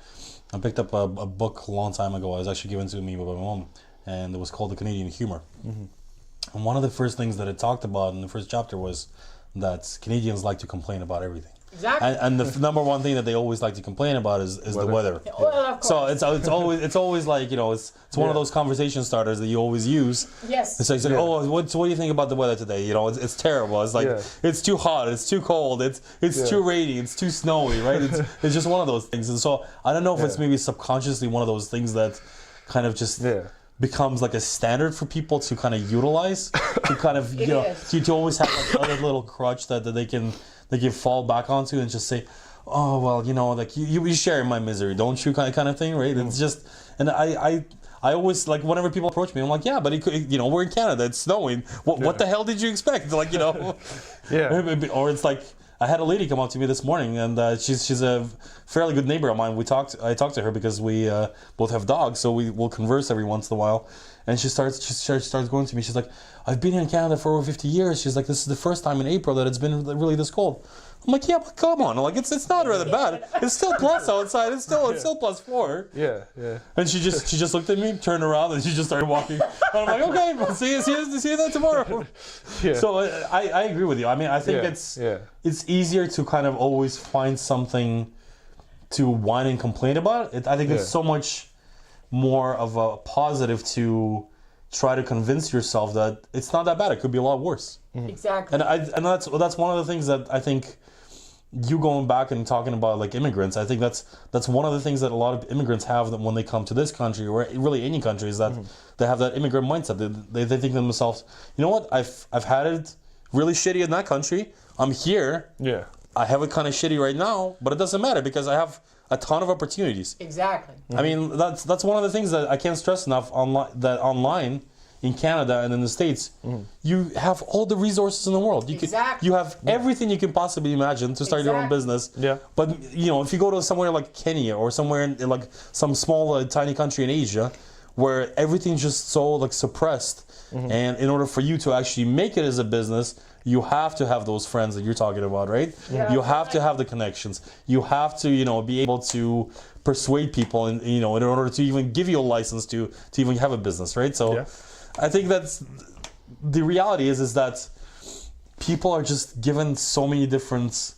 I picked up a book a long time ago. It was actually given to me by my mom, and it was called The Canadian Humor. And one of the first things that it talked about in the first chapter was that Canadians like to complain about everything. Exactly. And the number one thing that they always like to complain about is the weather. Well, of course. So it's always like, it's one of those conversation starters that you always use. Yes. It's like, oh, what do you think about the weather today? It's terrible. It's like it's too hot, it's too cold, it's too rainy, it's too snowy, right? It's just one of those things. And so I don't know if it's maybe subconsciously one of those things that kind of just becomes like a standard for people to kind of utilize, to kind of to always have like another little crutch that they can fall back onto and just say, oh well, like you share my misery, don't you, kind of thing, right? It's just, and I always, like, whenever people approach me, I'm like, yeah, but we're in Canada, it's snowing. What the hell did you expect? Like, or it's like, I had a lady come up to me this morning, and she's a fairly good neighbor of mine. I talked to her because we both have dogs, so we will converse every once in a while. And she starts going to me. She's like, I've been in Canada for over 50 years. She's like, this is the first time in April that it's been really this cold. I'm like, yeah, but come on, like it's not rather bad. It's still plus outside. It's still +4. Yeah. And she just looked at me, turned around, and she just started walking. And I'm like, okay, we'll see you then tomorrow. So I agree with you. I mean, I think it's easier to kind of always find something to whine and complain about. I think it's so much more of a positive to try to convince yourself that it's not that bad. It could be a lot worse. Exactly. And that's one of the things that I think, you going back and talking about like immigrants, I think that's one of the things that a lot of immigrants have, that when they come to this country, or really any country, is that they have that immigrant mindset. They think to themselves, you know what, I've had it really shitty in that country. I'm here. Yeah. I have it kind of shitty right now, but it doesn't matter because I have a ton of opportunities. Exactly. I mean, that's one of the things that I can't stress enough online in Canada and in the States, you have all the resources in the world. You have everything you can possibly imagine to start your own business. Yeah. But if you go to somewhere like Kenya or somewhere in like some small tiny country in Asia, where everything's just so like suppressed, and in order for you to actually make it as a business, you have to have those friends that you're talking about, right? Yeah. You have to have the connections. You have to, be able to persuade people, and in order to even give you a license to even have a business, right? So, I think that's the reality is that people are just given so many different.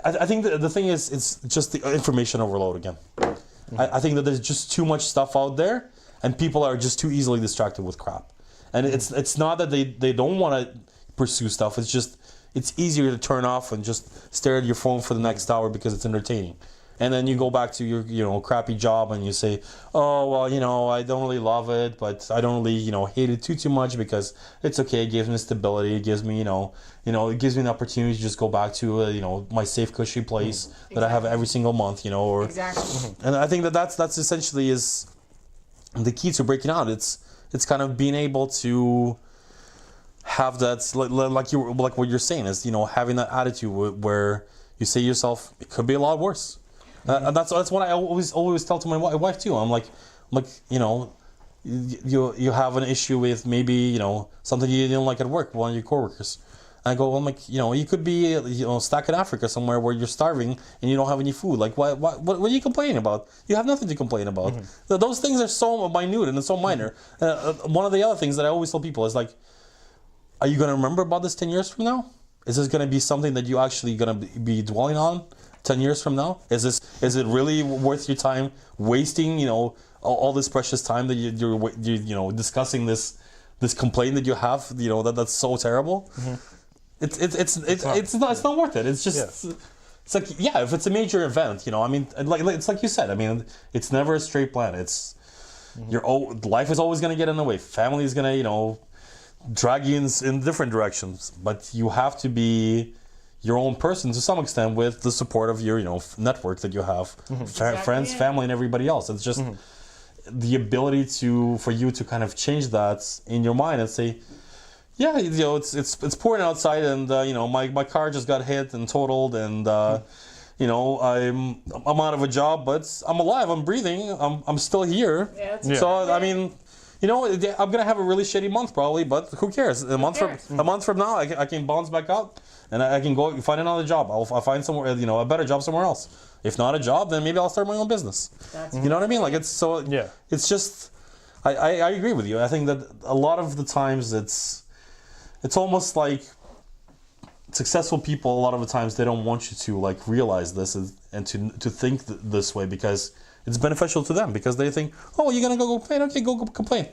I think the thing is, it's just the information overload again. I think that there's just too much stuff out there, and people are just too easily distracted with crap. And it's not that they don't want to pursue stuff. It's just it's easier to turn off and just stare at your phone for the next hour because it's entertaining. And then you go back to your crappy job and you say, oh well, I don't really love it, but I don't really hate it too much because it's okay. It gives me stability. It gives me it gives me an opportunity to just go back to my safe cushy place that I have every single month. Or exactly. And I think that's essentially is the key to breaking out. It's kind of being able to have that, like what you're saying is having that attitude where you say to yourself, it could be a lot worse. And that's what I always tell to my wife too. I'm like you have an issue with maybe something you didn't like at work, one of your coworkers. And I go, I'm like, you could be stuck in Africa somewhere where you're starving and you don't have any food. Like what are you complaining about? You have nothing to complain about. Those things are so minute and so minor. One of the other things that I always tell people is like, are you going to remember about this 10 years from now? Is this going to be something that you actually going to be dwelling on 10 years from now? Is it really worth your time wasting all this precious time that you're discussing this complaint that you have that's so terrible? It's not worth it. It's just it's like if it's a major event, I mean, it's like you said. I mean, it's never a straight plan. It's life is always going to get in the way. Family is going to drag you in different directions, but you have to be your own person to some extent with the support of your network that you have, friends, family, and everybody else. It's just the ability for you to kind of change that in your mind and say, it's pouring outside, and my car just got hit and totaled, and I'm out of a job, but I'm alive, I'm breathing, I'm still here. Yeah, so I mean, you know, I'm gonna have a really shitty month probably, but who cares? A month from now, I can bounce back out, and I can go find another job. I'll find somewhere, you know, a better job somewhere else. If not a job, then maybe I'll start my own business. You know what I mean? Like it's so. Yeah. It's just. I agree with you. I think that a lot of the times it's almost like successful people. A lot of the times they don't want you to like realize this and to think this way because it's beneficial to them because they think, oh, you're gonna go complain. Okay, go complain.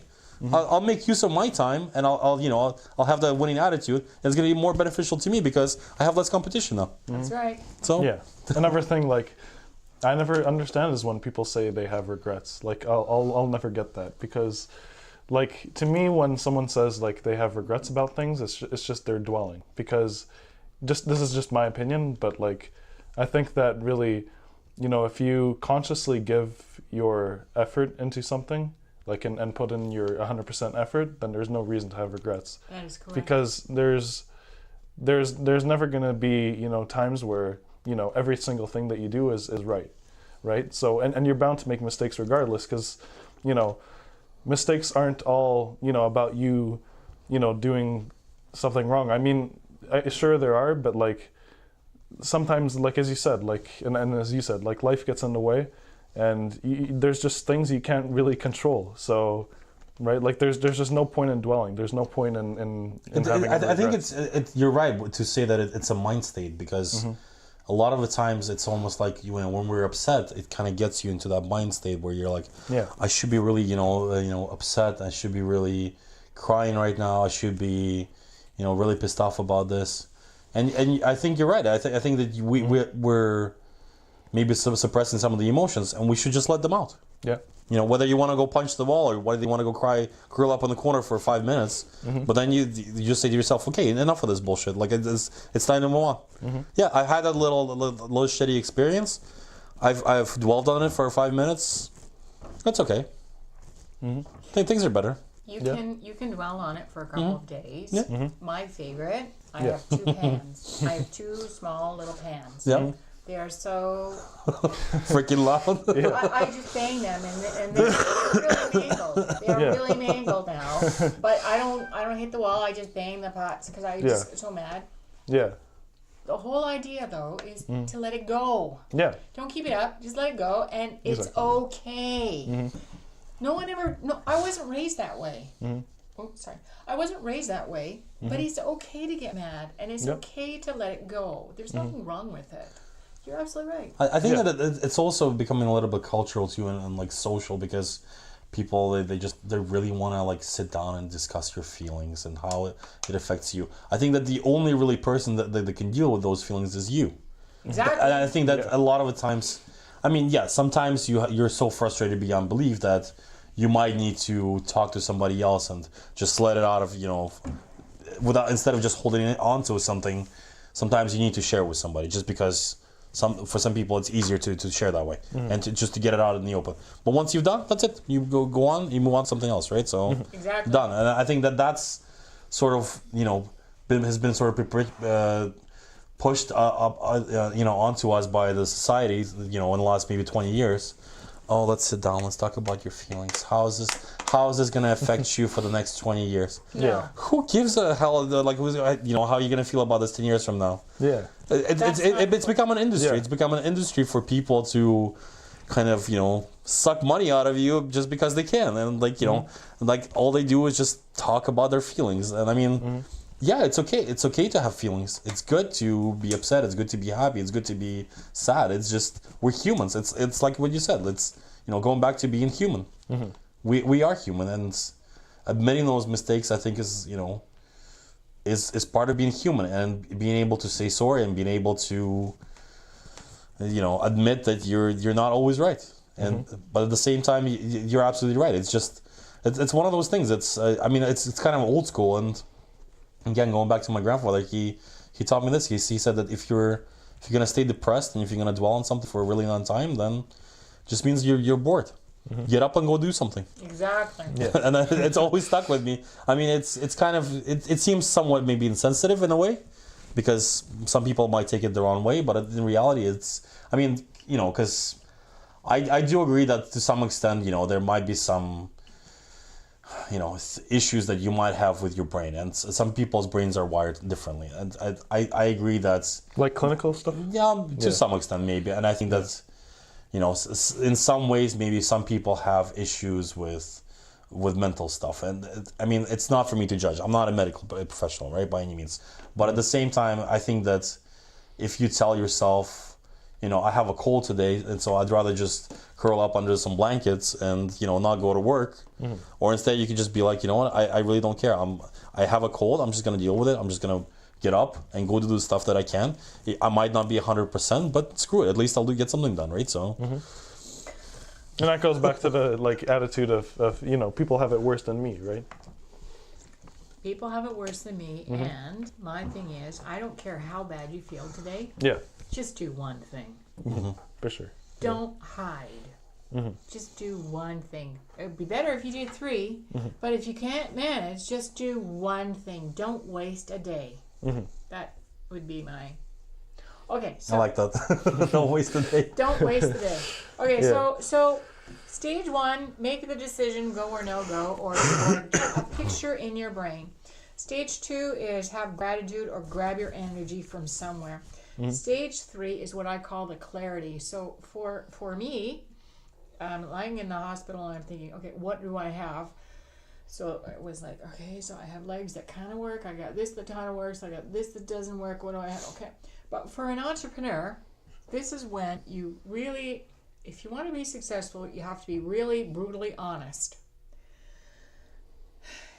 I'll make use of my time and I'll have that winning attitude. And it's gonna be more beneficial to me because I have less competition now. That's right. So yeah, another thing like I never understand is when people say they have regrets. Like I'll never get that because, like to me, when someone says like they have regrets about things, it's just they're dwelling. Because, this is just my opinion, but like, I think that really, you know, if you consciously give your effort into something, like and put in your 100% effort, then there's no reason to have regrets. That is correct. Because there's never gonna be, you know, times where, you know, every single thing that you do is right? So, and you're bound to make mistakes regardless, because, you know, mistakes aren't all, you know, about you know, doing something wrong. I mean, sure there are, but like, sometimes, like as you said, like, and as you said, like life gets in the way, and there's just things you can't really control. So, right, like there's just no point in dwelling. There's no point in having I think it's you're right to say that it's a mind state because a lot of the times it's almost like when we're upset, it kind of gets you into that mind state where you're like, I should be really upset. I should be really crying right now. I should be really pissed off about this, and I think you're right. I think that we're maybe suppressing some of the emotions, and we should just let them out. Yeah. You know, whether you want to go punch the wall or whether you want to go curl up on the corner for 5 minutes, but then you just say to yourself, okay, enough of this bullshit. Like it's time to move on. Yeah, I had that little shitty experience. I've dwelled on it for 5 minutes. That's okay. Things are better. You can dwell on it for a couple of days. Yeah. My favorite, I have 2 pans. I have 2 small little pans. Yeah. They are so freaking loud. I just bang them and they're really mangled. They're really mangled now. But I don't hit the wall. I just bang the pots because I just get so mad. Yeah. The whole idea though is to let it go. Yeah. Don't keep it up. Just let it go, and it's okay. No, I wasn't raised that way. Oh, sorry. I wasn't raised that way. But it's okay to get mad, and it's okay to let it go. There's nothing wrong with it. You're absolutely right. I think that it's also becoming a little bit cultural too and like social because people they really want to like sit down and discuss your feelings and how it affects you. I think that the only really person that can deal with those feelings is you. Exactly. And I think that a lot of the times, I mean, sometimes you're so frustrated beyond belief that you might need to talk to somebody else and just let it out of instead of just holding it onto something. Sometimes you need to share with somebody just because. For some people, it's easier to share that way and to get it out in the open. But once you've done, that's it. You go on, you move on to something else, right? So done. And I think that's sort of has been sort of pushed onto us by the society, in the last maybe 20 years. Oh, let's sit down. Let's talk about your feelings. How is this going to affect you for the next 20 years? Yeah. Who gives a hell? Like, how are you going to feel about this 10 years from now? Yeah. It's become an industry. Yeah. It's become an industry for people to kind of, suck money out of you just because they can. And like all they do is just talk about their feelings. And I mean, it's okay. It's okay to have feelings. It's good to be upset. It's good to be happy. It's good to be sad. It's just, we're humans. It's like what you said. It's, going back to being human. We are human, and admitting those mistakes, I think, is part of being human, and being able to say sorry and being able to, admit that you're not always right. And but at the same time, you're absolutely right. It's just, it's one of those things. It's it's kind of old school. And again, going back to my grandfather, he taught me this. He said that if you're gonna stay depressed and if you're gonna dwell on something for a really long time, then just means you're bored. Get up and go do something. Exactly. Yeah. And it's always stuck with me. I mean, it's kind of, it seems somewhat maybe insensitive in a way, because some people might take it the wrong way, but in reality, because I do agree that to some extent, there might be some issues that you might have with your brain, and some people's brains are wired differently, and I agree that's Like clinical stuff? to some extent maybe, and I think that's in some ways maybe some people have issues with mental stuff, and I mean it's not for me to judge. I'm not a medical professional, right, by any means, but at the same time I think that if you tell yourself, I have a cold today, and so I'd rather just curl up under some blankets and not go to work, or instead you could just be like, you know what, I really don't care. I have a cold. I'm just gonna deal with it. I'm just gonna get up and go to do the stuff that I can. I might not be 100%, but screw it. At least I'll get something done, right? So. And that goes back to the attitude of people have it worse than me, right? People have it worse than me, and my thing is, I don't care how bad you feel today. Yeah. Just do one thing. For sure. Don't hide. Just do one thing. It would be better if you did 3, but if you can't manage, just do one thing. Don't waste a day. That would be my... Okay, so... I like that. Don't waste a day. Don't waste the day. Okay, so stage 1, make the decision, go or no go, or get a picture in your brain. Stage 2 is have gratitude or grab your energy from somewhere. Stage 3 is what I call the clarity. So for me, I'm lying in the hospital and I'm thinking, okay, what do I have? So it was like, okay, so I have legs that kind of work. I got this that kind of works. I got this that doesn't work. What do I have? Okay. But for an entrepreneur, this is when you really, if you want to be successful, you have to be really brutally honest.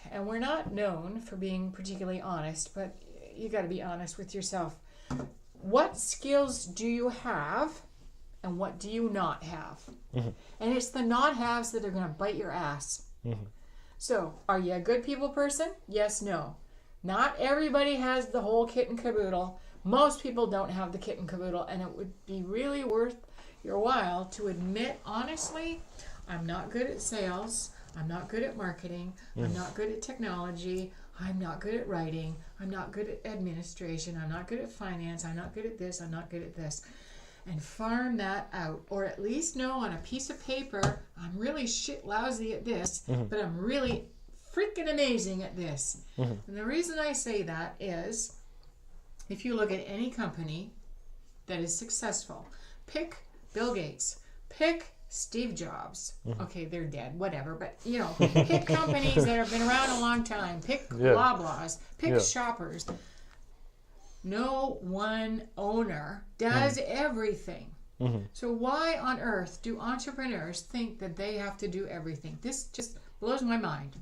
And we're not known for being particularly honest, but you got to be honest with yourself. What skills do you have and what do you not have? And it's the not haves that are going to bite your ass. So, are you a good people person? Yes, no. Not everybody has the whole kit and caboodle. Most people don't have the kit and caboodle, and it would be really worth your while to admit, honestly, I'm not good at sales. I'm not good at marketing. I'm not good at technology. I'm not good at writing. I'm not good at administration. I'm not good at finance. I'm not good at this. I'm not good at this. And farm that out. Or at least know on a piece of paper, I'm really shit lousy at this, but I'm really freaking amazing at this. And the reason I say that is, if you look at any company that is successful, pick Bill Gates, pick Steve Jobs. Okay, they're dead, whatever. But, pick companies that have been around a long time. Pick Loblaws. Pick Shoppers. No one owner does everything. So why on earth do entrepreneurs think that they have to do everything? This just blows my mind.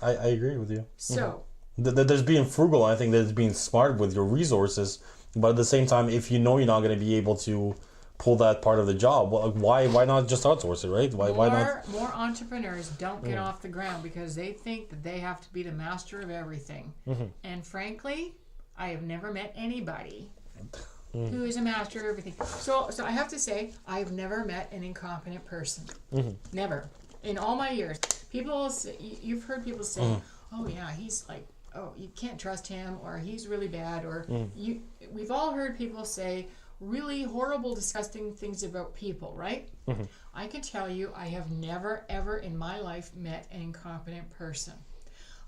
I agree with you. So there's being frugal. I think there's being smart with your resources. But at the same time, if you're not going to be able to pull that part of the job, well, why not just outsource it, right? Why not? More entrepreneurs don't get off the ground because they think that they have to be the master of everything. And frankly, I have never met anybody who is a master of everything. So I have to say, I've never met an incompetent person. Never. In all my years. You've heard people say, oh yeah, he's like, oh, you can't trust him, or he's really bad, or we've all heard people say really horrible, disgusting things about people, right? I can tell you, I have never, ever in my life met an incompetent person.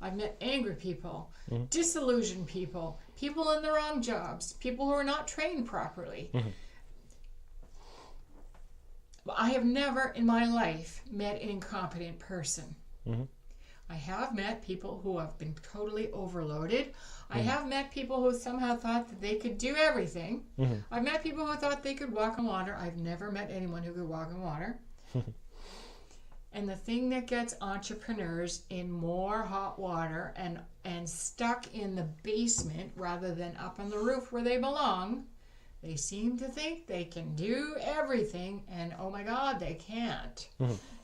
I've met angry people, disillusioned people, people in the wrong jobs, people who are not trained properly. But I have never in my life met an incompetent person. I have met people who have been totally overloaded. I have met people who somehow thought that they could do everything. I've met people who thought they could walk on water. I've never met anyone who could walk on water. And the thing that gets entrepreneurs in more hot water and stuck in the basement rather than up on the roof where they belong, they seem to think they can do everything, and oh my God, they can't.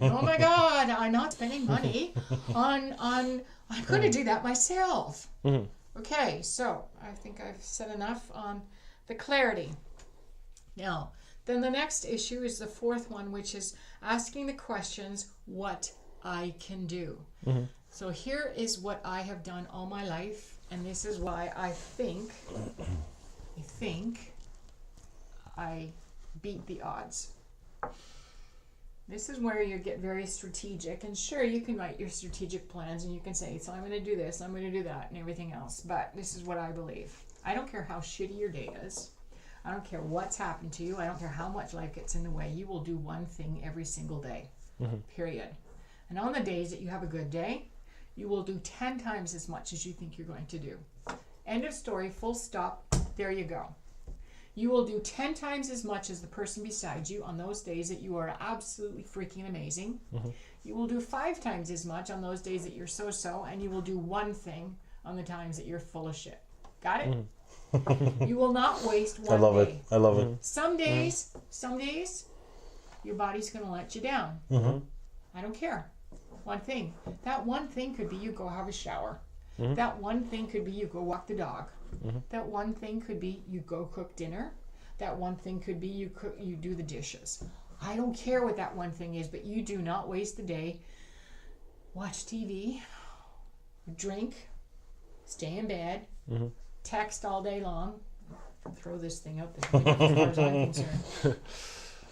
Oh my God, I'm not spending money on I'm going to do that myself. Okay, so I think I've said enough on the clarity. Now, then the next issue is the fourth one, which is asking the questions, what I can do. So here is what I have done all my life, and this is why I think I beat the odds. This is where you get very strategic. And sure, you can write your strategic plans and you can say, so I'm going to do this, I'm going to do that, and everything else. But this is what I believe. I don't care how shitty your day is. I don't care what's happened to you. I don't care how much life gets in the way. You will do one thing every single day, period. And on the days that you have a good day, you will do 10 times as much as you think you're going to do. End of story, full stop. There you go. You will do 10 times as much as the person beside you on those days that you are absolutely freaking amazing. You will do 5 times as much on those days that you're so-so, and you will do one thing on the times that you're full of shit. Got it? You will not waste one day. I love it. Some days, your body's going to let you down. I don't care. One thing. That one thing could be you go have a shower. That one thing could be you go walk the dog. That one thing could be you go cook dinner. That one thing could be you do the dishes. I don't care what that one thing is, but you do not waste the day. Watch TV, drink, stay in bed, text all day long. Throw this thing out there as far as I'm concerned.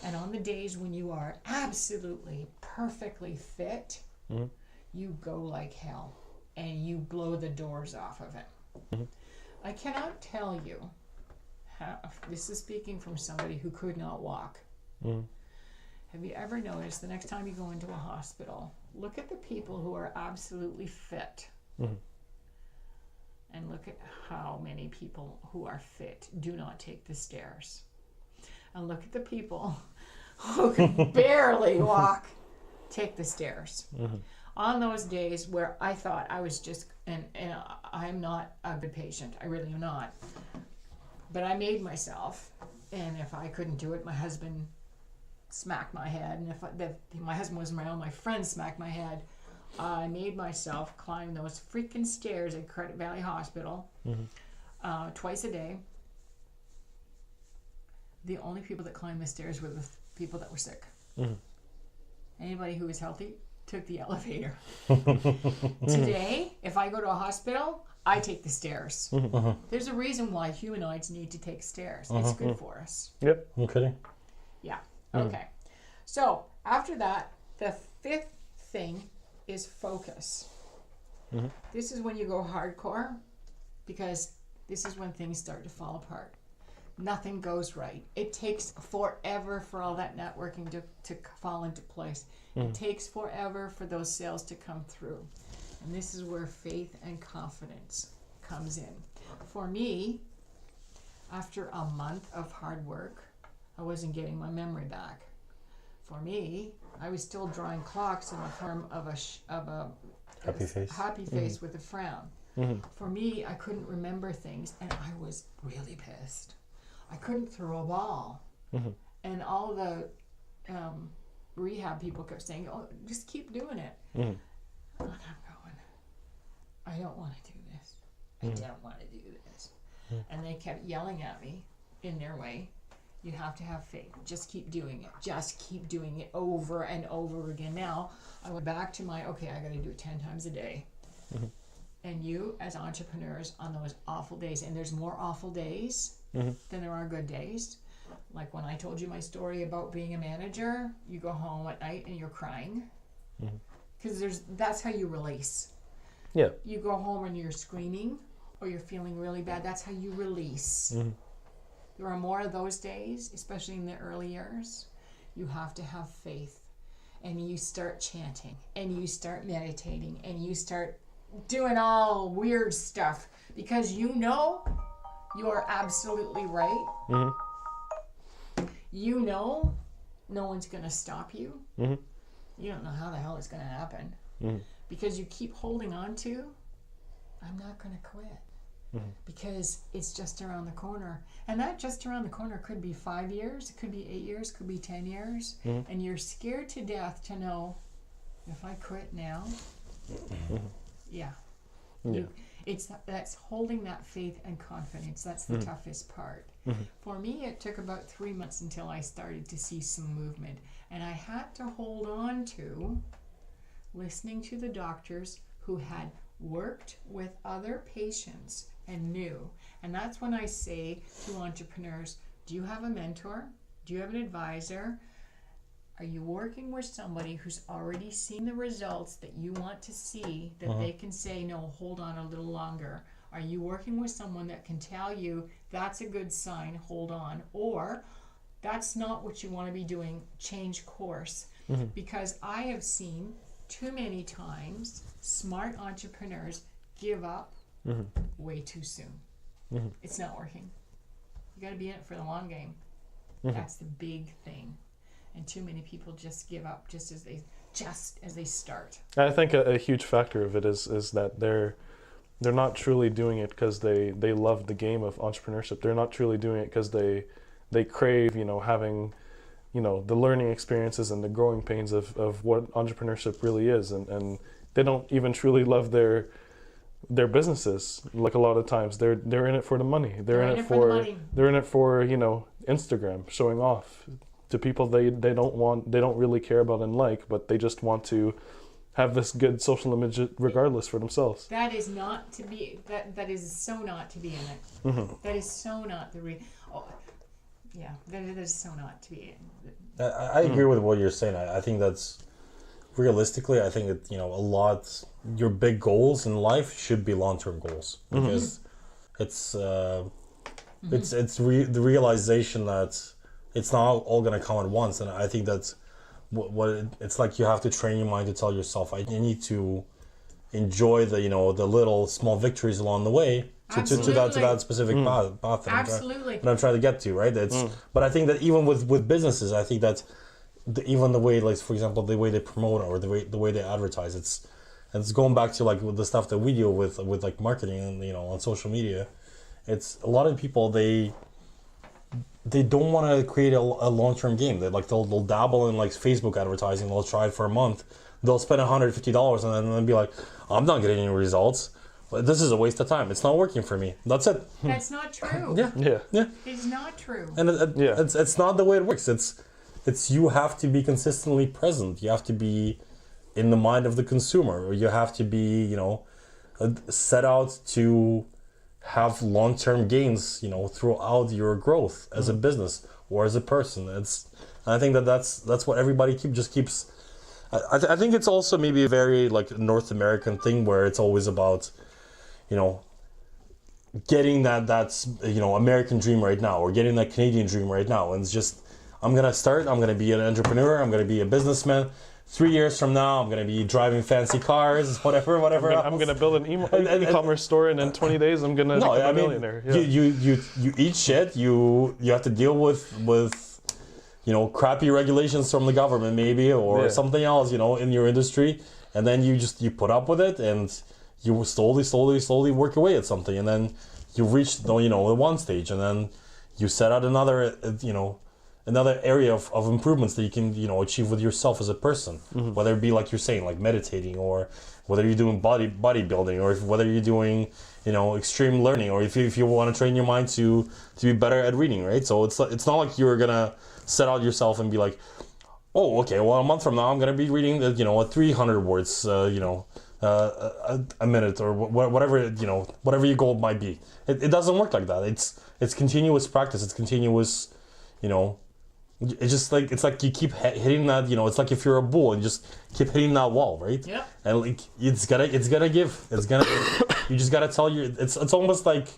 And on the days when you are absolutely perfectly fit, you go like hell and you blow the doors off of it. I cannot tell you how, this is speaking from somebody who could not walk. Have you ever noticed the next time you go into a hospital, look at the people who are absolutely fit and look at how many people who are fit do not take the stairs. And look at the people who can barely walk take the stairs. On those days where I thought I was just, and I'm not a good patient, I really am not, but I made myself, and if I couldn't do it, my husband smacked my head, and if my husband wasn't around, my friend smacked my head. I made myself climb those freaking stairs at Credit Valley Hospital twice a day. The only people that climbed the stairs were the people that were sick. Anybody who was healthy took the elevator. Today, if I go to a hospital, I take the stairs. There's a reason why humanoids need to take stairs. It's good for us. Yep. I'm kidding. Yeah. Okay. So after that, the 5th thing is focus. This is when you go hardcore, because this is when things start to fall apart. Nothing goes right. It takes forever for all that networking to fall into place. It takes forever for those sales to come through. And this is where faith and confidence comes in. For me, after a month of hard work, I wasn't getting my memory back. For me, I was still drawing clocks in the form of a happy face with a frown. For me, I couldn't remember things, and I was really pissed. I couldn't throw a ball. And all the rehab people kept saying, oh, just keep doing it. And I'm going, I don't want to do this. I don't want to do this. And they kept yelling at me in their way. You have to have faith. Just keep doing it. Just keep doing it over and over again. Now, I went back to my, okay, I got to do it 10 times a day. And you, as entrepreneurs, on those awful days, and there's more awful days than there are good days. Like when I told you my story about being a manager, you go home at night and you're crying. Because that's how you release. Yeah. You go home and you're screaming or you're feeling really bad. That's how you release. There are more of those days, especially in the early years. You have to have faith. And you start chanting. And you start meditating. And you start doing all weird stuff. Because you know you're absolutely right. You know no one's going to stop you. You don't know how the hell it's going to happen. Because you keep holding on to, I'm not going to quit. Because it's just around the corner. And that just around the corner could be 5 years, it could be 8 years, it could be 10 years. And you're scared to death to know, if I quit now, that's holding that faith and confidence. That's the toughest part. For me, it took about 3 months until I started to see some movement. And I had to hold on to listening to the doctors who had worked with other patients and knew. And that's when I say to entrepreneurs, do you have a mentor? Do you have an advisor? Are you working with somebody who's already seen the results that you want to see, that they can say, no, hold on a little longer? Are you working with someone that can tell you that's a good sign, hold on, or that's not what you want to be doing, change course? Because I have seen too many times smart entrepreneurs give up way too soon. It's not working. You got to be in it for the long game. That's the big thing. And too many people just give up just as they start. I think a huge factor of it is that they're not truly doing it because they love the game of entrepreneurship. They're not truly doing it because they crave, having, the learning experiences and the growing pains of what entrepreneurship really is, and they don't even truly love their businesses. Like a lot of times they're in it for the money. They're in it for Instagram, showing off to people they don't really care about and like, but they just want to have this good social image regardless for themselves. That is not to be, that is so not to be in it. That is so not the that is so not to be in. I agree with what you're saying. I think that's realistically, I think that, a lot, your big goals in life should be long-term goals, because it's the realization that it's not all going to come at once. And I think that's it's like you have to train your mind to tell yourself, I need to enjoy the little small victories along the way to that specific path that I'm trying to get to, right? But I think that even with businesses, I think that even the way, like, for example, the way they promote or the way they advertise, it's going back to like the stuff that we deal with like marketing and on social media. It's a lot of people, they don't want to create a long-term game. They'll dabble in like Facebook advertising. They'll try it for a month. They'll spend $150 and then they'll be like, I'm not getting any results. This is a waste of time. It's not working for me. That's it. That's not true. Yeah. It's not true. And it's not the way it works. It's you have to be consistently present. You have to be in the mind of the consumer, or you have to be set out to have long-term gains, throughout your growth as a business or as a person. I think that's what everybody keeps. I think it's also maybe a very like North American thing where it's always about, getting that's American dream right now, or getting that Canadian dream right now. And it's just, I'm gonna be an entrepreneur, I'm gonna be a businessman. 3 years from now, I'm going to be driving fancy cars, whatever I'm going to build an e-commerce store, and in 20 days, I'm going to become a millionaire. Yeah. You eat shit. You have to deal with crappy regulations from the government, maybe, or something else, in your industry, and then you put up with it, and you slowly work your way at something, and then you reach the one stage, and then you set out another area of improvements that you can achieve with yourself as a person, whether it be like you're saying, like meditating, or whether you're doing bodybuilding, or whether you're doing extreme learning, or if you want to train your mind to be better at reading, right? So it's not like you're gonna set out yourself and be like, oh, okay, well, a month from now I'm gonna be reading 300 words a minute, or whatever your goal might be. It doesn't work like that. It's continuous practice. It's continuous, it's just like, it's like you keep hitting that, it's like if you're a bull and you just keep hitting that wall, right? Yeah. And like it's gonna give. You just gotta tell it's almost like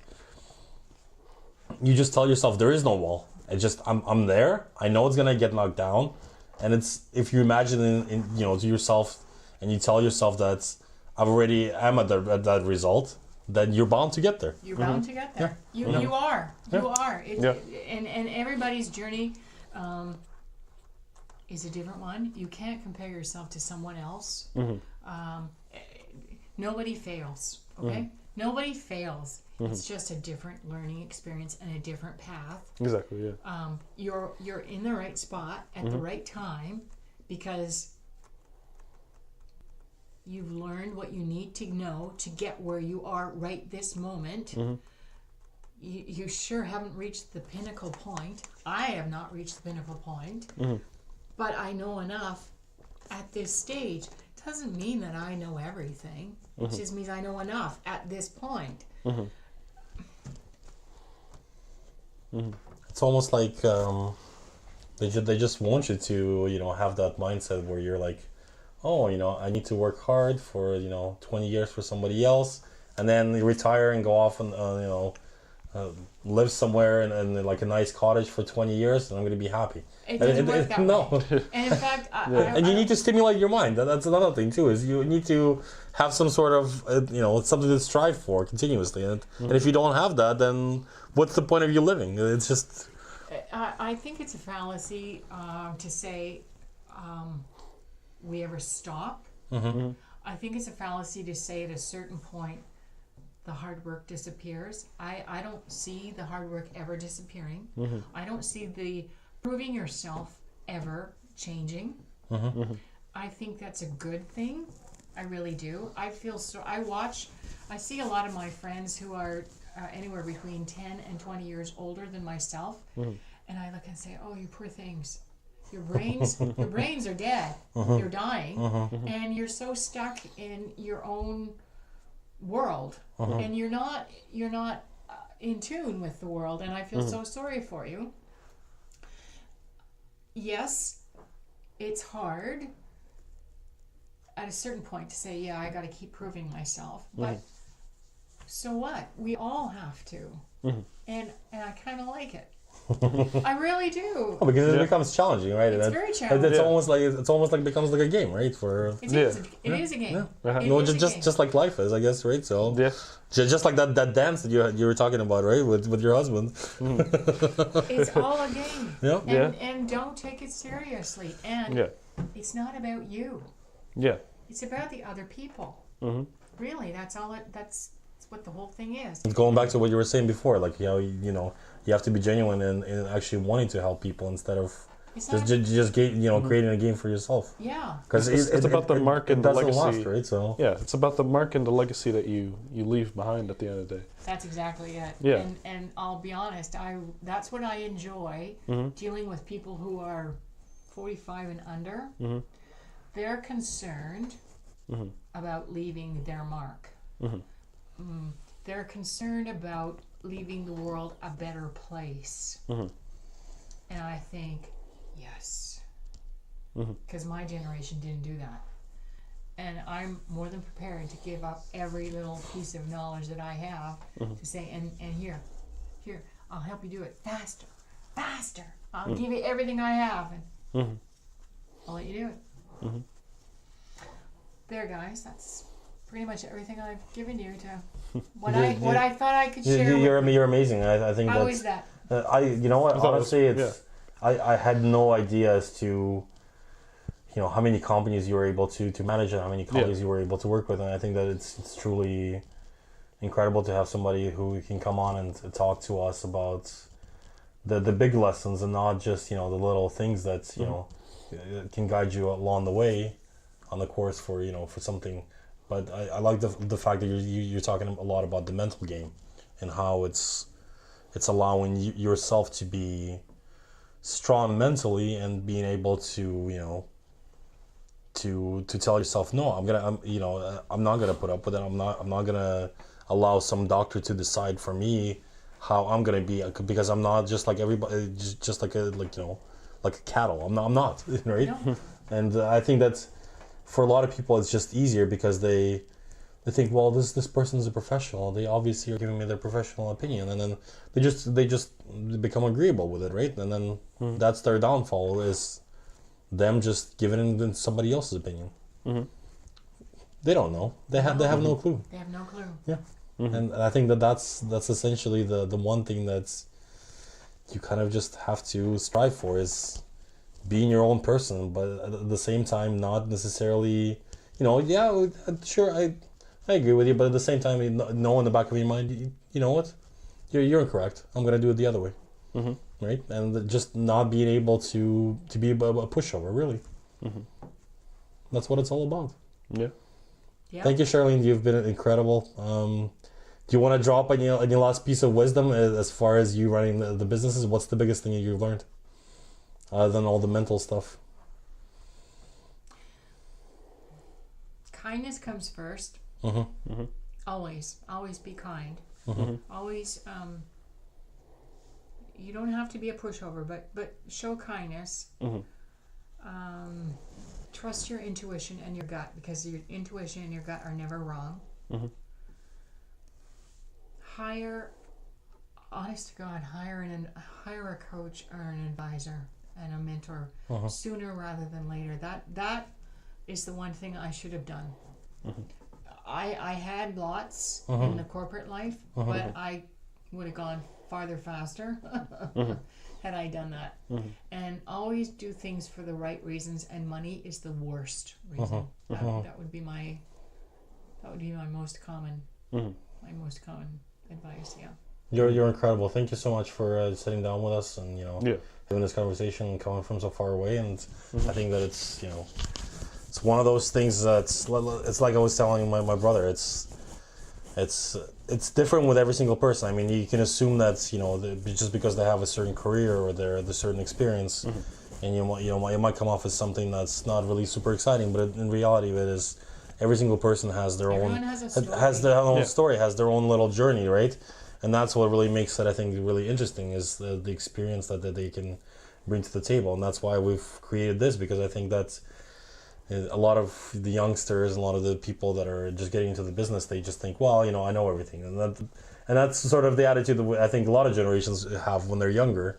you just tell yourself there is no wall. It's just I'm there. I know it's gonna get knocked down, and it's, if you imagine to yourself and you tell yourself that I'm at that result, then you're bound to get there. You're bound to get there. Yeah. You are. Yeah. You are. Yeah. And everybody's journey is a different one. You can't compare yourself to someone else. Nobody fails. Okay. Nobody fails. It's just a different learning experience and a different path. Exactly. Yeah. You're in the right spot at the right time, because you've learned what you need to know to get where you are right this moment. You sure haven't reached the pinnacle point. I have not reached the pinnacle point, but I know enough at this stage. Doesn't mean that I know everything. It just means I know enough at this point. It's almost like They just want you to, have that mindset where you're like, oh, I need to work hard for, 20 years for somebody else, and then you retire and go off and, live somewhere in like a nice cottage for 20 years, and I'm going to be happy. It doesn't work that no. way. And in fact, And you need to stimulate your mind. That's another thing too. Is you need to have some sort of something to strive for continuously. And if you don't have that, then what's the point of you living? It's just. I think it's a fallacy to say we ever stop. Mm-hmm. I think it's a fallacy to say at a certain point the hard work disappears. I don't see the hard work ever disappearing. Mm-hmm. I don't see the proving yourself ever changing. Mm-hmm. I think that's a good thing. I really do. I see a lot of my friends who are anywhere between 10 and 20 years older than myself, and I look and say, oh, you poor things. Your brains are dead. You're dying, and you're so stuck in your own world, and you're not in tune with the world, and I feel so sorry for you. Yes, it's hard at a certain point to say, yeah, I got to keep proving myself, but so what? We all have to, and I kind of like it. I really do. Oh, because it becomes challenging, right? It's very challenging. It's almost like becomes like a game, right? It is a game. Yeah. It No, is a game. just like life is, I guess, right? So just like that dance that you were talking about, right, with your husband. It's all a game. Yeah. And don't take it seriously. And it's not about you. Yeah. It's about the other people. Really, that's what the whole thing is. Going back to what you were saying before, like you have to be genuine in actually wanting to help people instead of creating a game for yourself. Yeah. Because it's about the mark and the doesn't legacy. last, right? So it's about the mark and the legacy that you leave behind at the end of the day. That's exactly it. Yeah. And I'll be honest, that's what I enjoy, dealing with people who are 45 and under. They're concerned about leaving their mark. They're concerned about leaving the world a better place. And I think, yes, because my generation didn't do that. And I'm more than prepared to give up every little piece of knowledge that I have to say, and here, I'll help you do it faster. I'll give you everything I have, and I'll let you do it. There, guys, that's pretty much everything I've given you to what I thought I could share. You're amazing. I think How is that? You know what? Honestly, I had no idea as to how many companies you were able to manage and how many colleagues you were able to work with, and I think that it's truly incredible to have somebody who can come on and talk to us about the big lessons and not just the little things that can guide you along the way on the course for for something. But I like the fact that you're talking a lot about the mental game and how it's allowing yourself to be strong mentally and being able to to tell yourself, no, I'm not gonna put up with it. I'm not gonna allow some doctor to decide for me how I'm gonna be, because I'm not just like everybody, just like a cattle. I'm not right. No. And I think that's, for a lot of people, it's just easier because they think, well, this person's a professional. They obviously are giving me their professional opinion, and then they just become agreeable with it, right? And then that's their downfall, is them just giving in somebody else's opinion. They don't know. They have no clue. They have no clue. Yeah. And I think that's essentially the one thing that's you kind of just have to strive for, is being your own person, but at the same time not necessarily, sure, I agree with you, but at the same time, know in the back of your mind, you know what, you're incorrect. I'm gonna do it the other way, right? And just not being able to be a pushover, really. That's what it's all about. Yeah. Thank you, Charlene. You've been incredible. Do you want to drop any last piece of wisdom as far as you running the businesses? What's the biggest thing that you've learned, other than all the mental stuff? Kindness comes first. Always be kind. Always, you don't have to be a pushover, but show kindness. Trust your intuition and your gut, because your intuition and your gut are never wrong. Hire, honest to God, hire a coach or an advisor and a mentor sooner rather than later. That is the one thing I should have done. I had lots in the corporate life, but I would have gone farther faster had I done that. And always do things for the right reasons, and money is the worst reason. That would be my most common advice. Yeah. You're incredible. Thank you so much for sitting down with us and having this conversation and coming from so far away. And I think that it's it's one of those things that's it's like I was telling my brother. It's different with every single person. I mean, you can assume that just because they have a certain career or they're the certain experience, and it might come off as something that's not really super exciting. But in reality, it is. Every single person has their Everyone own has a story. has their own story, has their own little journey, right? And that's what really makes it, I think, really interesting is the experience that they can bring to the table. And that's why we've created this, because I think that a lot of the youngsters and a lot of the people that are just getting into the business, they just think, well, I know everything. And that's sort of the attitude that I think a lot of generations have when they're younger.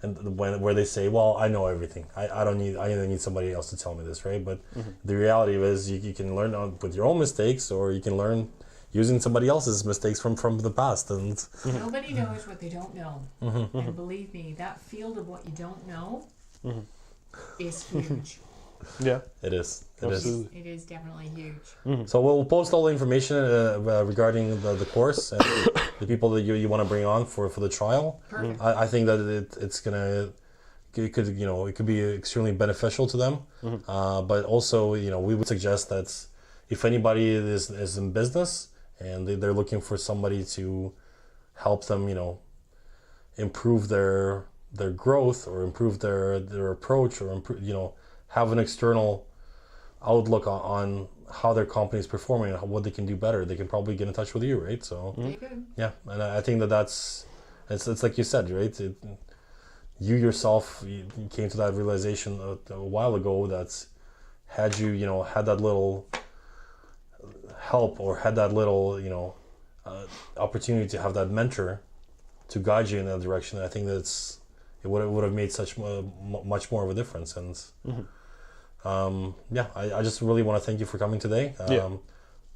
And where they say, well, I know everything. I don't need somebody else to tell me this, right? But the reality is you can learn with your own mistakes, or you can learn using somebody else's mistakes from the past. And nobody knows what they don't know. And believe me, that field of what you don't know is huge. Yeah, it is. Absolutely. It is definitely huge. So we'll post all the information regarding the course and the people that you want to bring on for the trial. Perfect. I think that it could be extremely beneficial to them. But also, we would suggest that if anybody is in business and they're looking for somebody to help them, improve their growth or improve their approach or improve, have an external outlook on how their company is performing and what they can do better, they can probably get in touch with you, right? So yeah, and I think that's it's like you said, right? You yourself you came to that realization a while ago that had you had that little help or had that little opportunity to have that mentor to guide you in that direction, I think that's it would have made much more of a difference. And I just really want to thank you for coming today.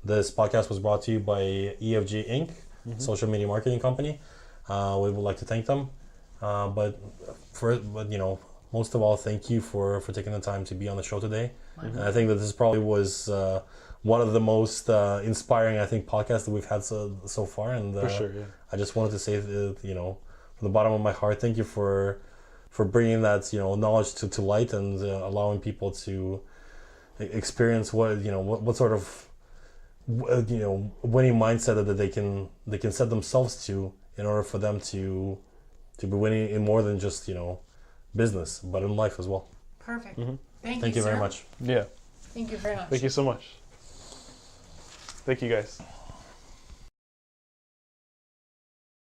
This podcast was brought to you by EFG Inc., social media marketing company. We would like to thank them. But most of all, thank you for taking the time to be on the show today. And I think that this probably was one of the most inspiring, I think, podcasts that we've had so far. And for sure, I just wanted to say, from the bottom of my heart, thank you for bringing that knowledge to light and allowing people to experience what sort of winning mindset that they can set themselves to in order for them to be winning in more than just business, but in life as well. Perfect. Thank you very much. Yeah. Thank you very much. Thank you so much. Thank you, guys.